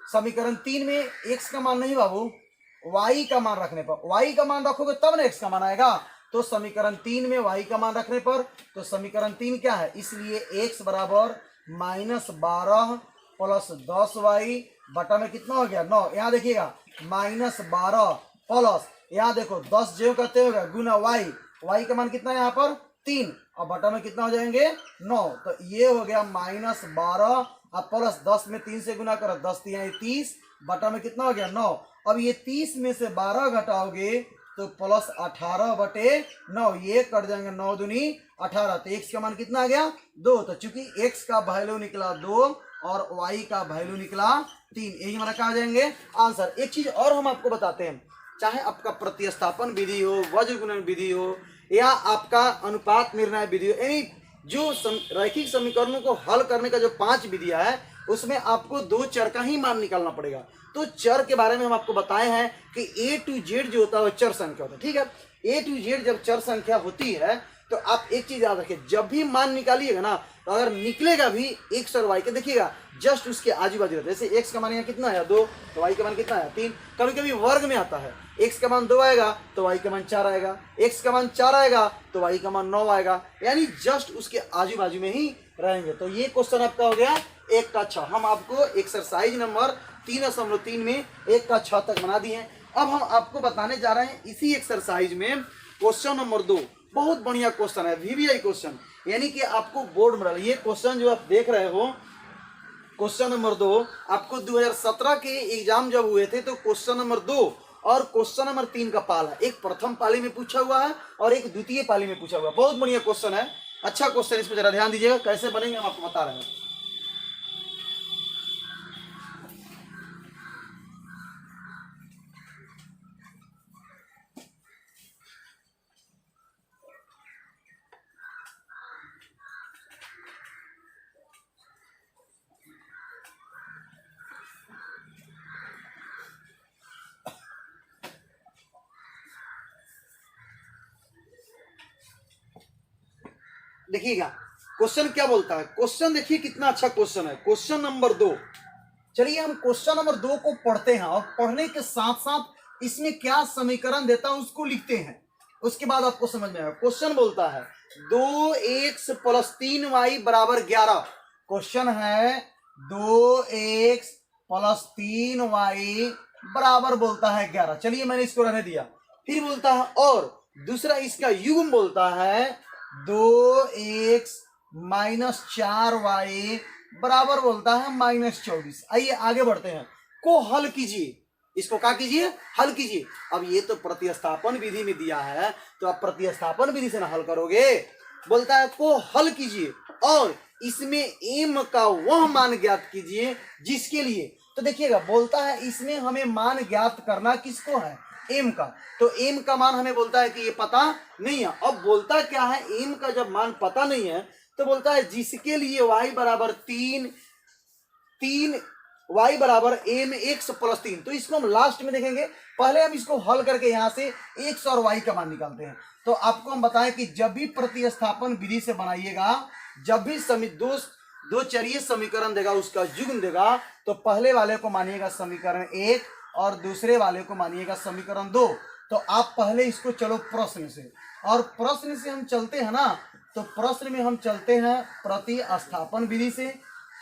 समीकरण 3 में x का मान नहीं बाबू y का मान रखने पर, y का मान रखोगे तब ना x का मान आएगा। तो समीकरण 3 में y का मान रखने पर तो समीकरण 3 क्या है, इसलिए x बराबर -12 प्लस 10y बटा में कितना हो गया 9। यहाँ देखिएगा -12 प्लस यहाँ देखो 10 जो करते होगा गुना y का मान कितना है यहाँ पर 3 और बटा में कितना हो जाएंगे 9। तो ये हो गया -12 अब प्लस 10 में 3 से गुना करो 10 3 30 बटा में कितना हो गया 9। अब ये 30 में से 12 घटाओगे तो प्लस 18 बटे 9, ये कट जाएंगे 9 दूनी 18। तो x का मान कितना आ गया 2। तो चूंकि x का वैल्यू निकला 2 और y का वैल्यू निकला 3, यही हमारा कहा जाएंगे आंसर। एक चीज और हम आपको बताते हैं, चाहे आपका प्रतिस्थापन विधि हो, वज्र गुणन विधि हो या आपका अनुपात निर्णय विधि हो, यानी जो रैखिक समीकरणों को हल करने का जो 5 विधियां है उसमें आपको 2 चर का ही मान निकालना पड़ेगा। तो चर के बारे में हम आपको बताए हैं कि A to Z जो होता है वो चर संख्या होता है, ठीक है। A to Z जब चर संख्या होती है तो आप एक चीज याद रखिए, जब भी मान निकालिएगा ना तो अगर निकलेगा भी x और y के देखिएगा जस्ट उसके आजू बाजू रहता है। जैसे x का मान यहाँ कितना है 2 तो y का मान कितना है 3। कभी कभी वर्ग में आता है, x का मान 2 आएगा तो y का मान 4 आएगा, x का मान 4 आएगा तो y का मान 9 आएगा, यानी जस्ट उसके आजू बाजू में ही रहेंगे। तो ये क्वेश्चन आपका हो गया 1 का 6। हम आपको एक्सरसाइज नंबर 3.3 में 1 का 6 तक बना दिए हैं। अब हम आपको बताने जा रहे हैं इसी एक्सरसाइज में क्वेश्चन नंबर 2। बहुत बढ़िया क्वेश्चन है, VVI क्वेश्चन, यानी कि आपको बोर्ड में ये क्वेश्चन जो आप देख रहे हो क्वेश्चन नंबर 2 आपको 2017 के एग्जाम जब हुए थे तो क्वेश्चन नंबर 2 और क्वेश्चन नंबर 3 का पाला, एक प्रथम पाली में पूछा हुआ है और एक द्वितीय पाली में पूछा हुआ है। बहुत बढ़िया क्वेश्चन है, अच्छा क्वेश्चन, इस पर जरा ध्यान दीजिएगा कैसे बनेंगे हम आपको बता रहे हैं। देखिएगा क्वेश्चन क्या बोलता है, क्वेश्चन देखिए कितना अच्छा क्वेश्चन है। क्वेश्चन नंबर 2, चलिए हम क्वेश्चन नंबर 2 को पढ़ते हैं और पढ़ने के साथ साथ इसमें क्या समीकरण देता है उसको लिखते हैं, उसके बाद आपको समझ में आएगा। क्वेश्चन बोलता है 2x प्लस 3y बराबर 11। क्वेश्चन है 2x प्लस 3y बराबर बोलता है 11। चलिए मैंने इसको रहने दिया। फिर बोलता है और दूसरा इसका युग्म बोलता है 2x माइनस 4y बराबर बोलता है -24। आइए आगे बढ़ते हैं, को हल कीजिए, इसको क्या कीजिए हल कीजिए। अब ये तो प्रतिस्थापन विधि में दिया है तो आप प्रतिस्थापन विधि से ना हल करोगे, बोलता है को हल कीजिए और इसमें m का वह मान ज्ञात कीजिए जिसके लिए, तो देखिएगा बोलता है इसमें हमें मान ज्ञात करना किसको है m का, तो m का मान हमें बोलता है कि ये पता नहीं है। अब बोलता क्या है m का जब मान पता नहीं है तो बोलता है जिसके लिए y बराबर 3 y बराबर mx प्लस 3। तो इसको हम लास्ट में देखेंगे, पहले हम इसको हल करके यहाँ से x और y का मान निकालते हैं। तो आपको हम बताएं कि जब भी प्रतिस्थापन विधि से बनाइएगा, जब भी दो चरीय समीकरण देगा उसका युग्म देगा तो पहले वाले को मानिएगा समीकरण 1 और दूसरे वाले को मानिएगा समीकरण 2। तो आप पहले इसको चलो प्रश्न से, और प्रश्न से हम चलते हैं ना, तो प्रश्न में हम चलते हैं प्रतिस्थापन विधि से।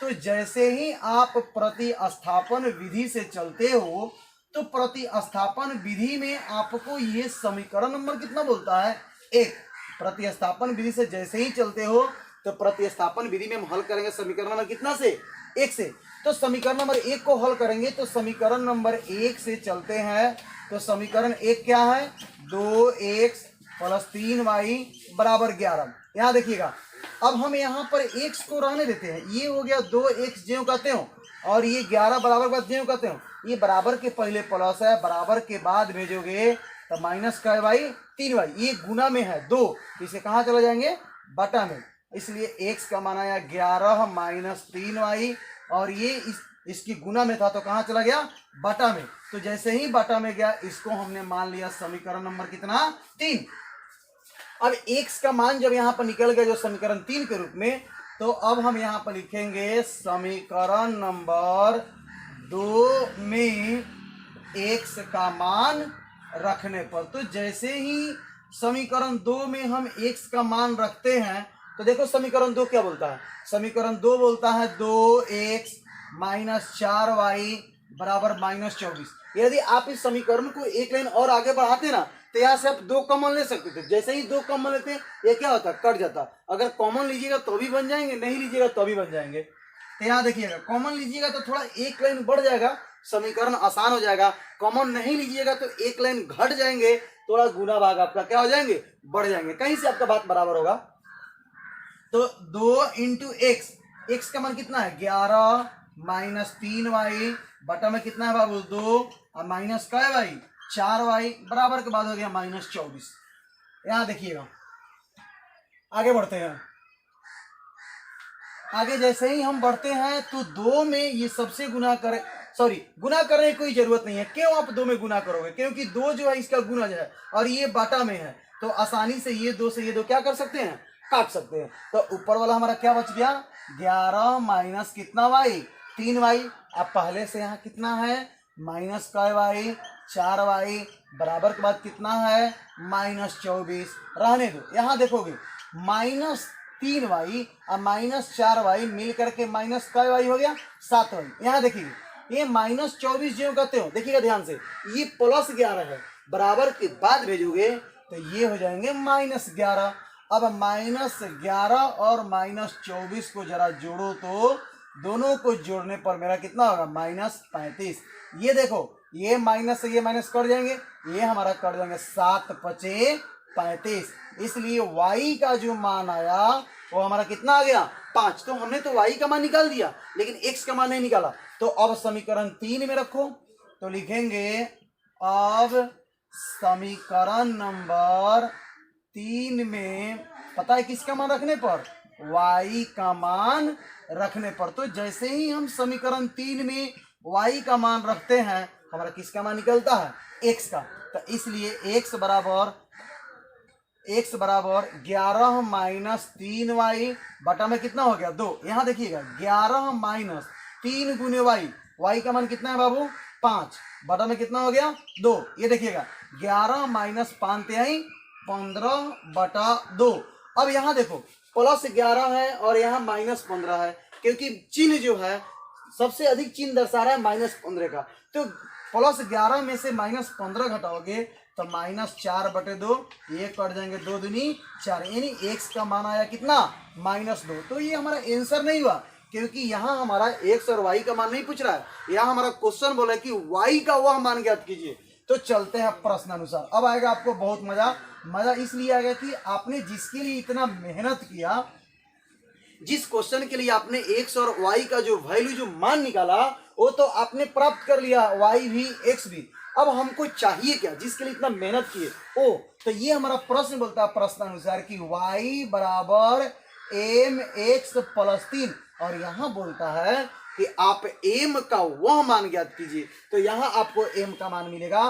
तो जैसे ही आप प्रतिस्थापन विधि से चलते हो तो प्रतिस्थापन विधि में आपको ये समीकरण नंबर कितना बोलता है 1। प्रतिस्थापन विधि से जैसे ही चलते हो तो प्रतिस्थापन विधि में हम हल करेंगे समीकरण नंबर कितना से 1 से। तो समीकरण नंबर 1 को हल करेंगे तो समीकरण नंबर 1 से चलते हैं। तो समीकरण 1 क्या है 2x प्लस 3y बराबर 11। यहाँ देखिएगा अब हम यहाँ पर x को रहने देते हैं, ये हो गया 2x ज्यों कहते हो और ये 11 बराबर बाद ज्यों कहते हो। ये बराबर के पहले प्लस है, बराबर के बाद भेजोगे तो माइनस का y 3y, ये गुना में है 2, इसे कहाँ चले जाएंगे बटा में, इसलिए x का मान आया 11 माइनस 3y और ये इसकी गुना में था तो कहाँ चला गया बटा में। तो जैसे ही बटा में गया इसको हमने मान लिया समीकरण नंबर कितना 3। अब x का मान जब यहाँ पर निकल गया जो समीकरण 3 के रूप में, तो अब हम यहाँ पर लिखेंगे समीकरण नंबर 2 में x का मान रखने पर। तो जैसे ही समीकरण 2 में हम x का मान रखते हैं तो देखो समीकरण 2 क्या बोलता है, समीकरण 2 बोलता है 2x माइनस 4y बराबर -24। यदि आप इस समीकरण को एक लाइन और आगे बढ़ाते ना तो यहाँ से आप 2 कॉमन ले सकते थे, जैसे ही 2 कॉमन लेते हैं ये क्या होता है, कट जाता। अगर कॉमन लीजिएगा तो भी बन जाएंगे, नहीं लीजिएगा तो भी बन जाएंगे। तो यहाँ देखिएगा कॉमन लीजिएगा तो थोड़ा एक लाइन बढ़ जाएगा, समीकरण आसान हो जाएगा। कॉमन नहीं लीजिएगा तो एक लाइन घट जाएंगे, थोड़ा गुना भाग आपका क्या हो जाएंगे, बढ़ जाएंगे, कहीं से आपका बात बराबर होगा। तो 2 इंटू एक्स का मान कितना है 11 माइनस 3y बटा में कितना है बाबू 2 और माइनस का है भाई 4y बराबर के बाद हो गया -24। यहां देखिएगा आगे बढ़ते हैं। आगे जैसे ही हम बढ़ते हैं तो 2 में ये सबसे गुना करें, सॉरी गुना करने की कोई जरूरत नहीं है। क्यों आप 2 में गुना करोगे, क्योंकि 2 जो है इसका गुना जो है और ये बाटा में है तो आसानी से ये 2 से ये 2 क्या कर सकते हैं, काट सकते हैं। तो ऊपर वाला हमारा क्या बच गया 11 माइनस कितना y 3y। अब पहले से यहाँ कितना है माइनस का y 4y बराबर के बाद कितना है -24। रहने दो, यहाँ देखोगे -3y और -4y मिल करके माइनस का y हो गया 7y। यहाँ देखिए ये -24 जो कहते हो, देखिएगा ध्यान से, ये +11 है, बराबर के बाद भेजोगे तो ये हो जाएंगे -11। अब -11 और -24 को जरा जोड़ो तो दोनों को जोड़ने पर मेरा कितना होगा -35। ये देखो ये माइनस से ये माइनस कट जाएंगे, ये हमारा कट जाएंगे 7 पचे 35। इसलिए y का जो मान आया वो हमारा कितना आ गया 5। तो हमने तो y का मान निकाल दिया लेकिन x का मान नहीं निकाला। तो अब समीकरण 3 में रखो तो लिखेंगे अब समीकरण नंबर 3 में पता है किसका मान रखने पर, y का मान रखने पर। तो जैसे ही हम समीकरण 3 में y का मान रखते हैं हमारा किसका मान निकलता है x का। तो इसलिए x बराबर 11 माइनस 3y बटा में कितना हो गया 2। यहाँ देखिएगा 11 माइनस 3 गुने y का मान कितना है बाबू 5 बटा में कितना हो गया 2। ये देखिएगा 11 माइनस 5 तिहाई 15 बटा 2। अब यहाँ देखो +11 है और यहाँ -15 है, क्योंकि चिन्ह जो है सबसे अधिक चिन्ह दर्शा रहा है -15 का। तो +11 में से -15 घटाओगे तो -4 बटे 2, ये कट जाएंगे 2 दूनी 4, यानी x का मान आया कितना -2। तो ये हमारा आंसर नहीं हुआ, क्योंकि यहाँ हमारा x और y का मान नहीं पूछ रहा है, यहाँ हमारा क्वेश्चन बोला है कि y का वह मान ज्ञात कीजिए। तो चलते हैं प्रश्न अनुसार। अब आएगा आपको बहुत मजा इसलिए आएगा कि आपने जिसके लिए इतना मेहनत किया, जिस क्वेश्चन के लिए आपने x और y का जो वैल्यू जो मान निकाला वो तो आपने प्राप्त कर लिया, y भी x भी। अब हमको चाहिए क्या, जिसके लिए इतना मेहनत किए तो ये हमारा प्रश्न बोलता है प्रश्न अनुसार कि y बराबर mx + 3 और यहाँ बोलता है कि आप m का वह मान ज्ञात कीजिए। तो यहाँ आपको m का मान मिलेगा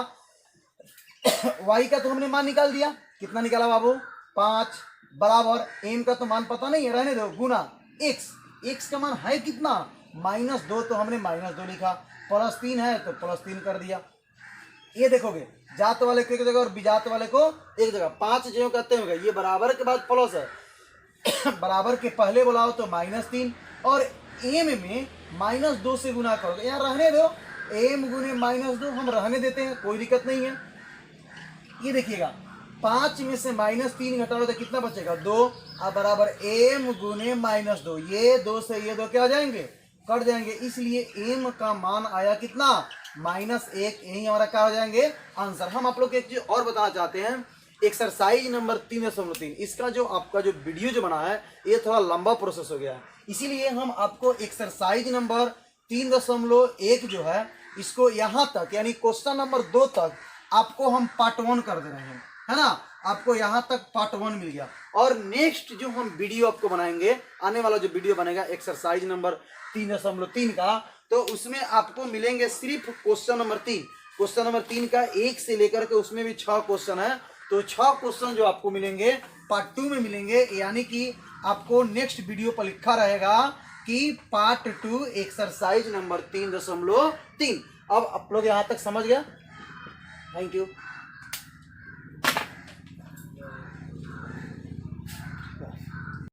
y का तो हमने मान निकाल दिया, कितना निकाला बाबू 5 बराबर m का तो मान पता नहीं है, रहने दो, गुना x का मान है कितना -2, तो हमने -2 लिखा, +3 है तो +3 कर दिया। ये देखोगे जात वाले को एक जगह और विजात वाले को एक जगह, 5 जो कहते होंगे ये बराबर के बाद प्लस है बराबर के पहले बुलाओ तो -3 और m में -2 से गुना करोगे, यहाँ रहने दो m गुने -2 हम रहने देते हैं, कोई दिक्कत नहीं है। ये देखिएगा 5 में से -3 घटाओ तो कितना बचेगा 2 अब बराबर m गुने -2, ये 2 से ये 2 क्या हो जाएंगे कट जाएंगे, इसलिए m का मान आया कितना -1। यही हमारा क्या हो जाएंगे आंसर। हम आप लोग को एक चीज और बताना चाहते हैं, एक्सरसाइज नंबर 3.3 इसका जो आपका जो वीडियो जो बना है ये थोड़ा लंबा प्रोसेस हो गया है, इसीलिए हम आपको एक्सरसाइज नंबर 3.1 जो है इसको यहाँ तक यानी क्वेश्चन नंबर 2 तक आपको हम पार्ट 1 कर दे रहे हैं, है ना। आपको यहाँ तक पार्ट 1 मिल गया और नेक्स्ट जो हम वीडियो आपको बनाएंगे, आने वाला जो वीडियो बनेगा एक्सरसाइज नंबर 3.3 का, तो उसमें आपको मिलेंगे सिर्फ क्वेश्चन नंबर 3। क्वेश्चन नंबर 3 का 1 से लेकर के उसमें भी 6 क्वेश्चन है, तो 6 क्वेश्चन जो आपको मिलेंगे पार्ट 2 में मिलेंगे, यानी कि आपको नेक्स्ट वीडियो पर लिखा रहेगा कि पार्ट 2 एक्सरसाइज नंबर 3.3। अब आप लोग यहाँ तक समझ गया, थैंक यू।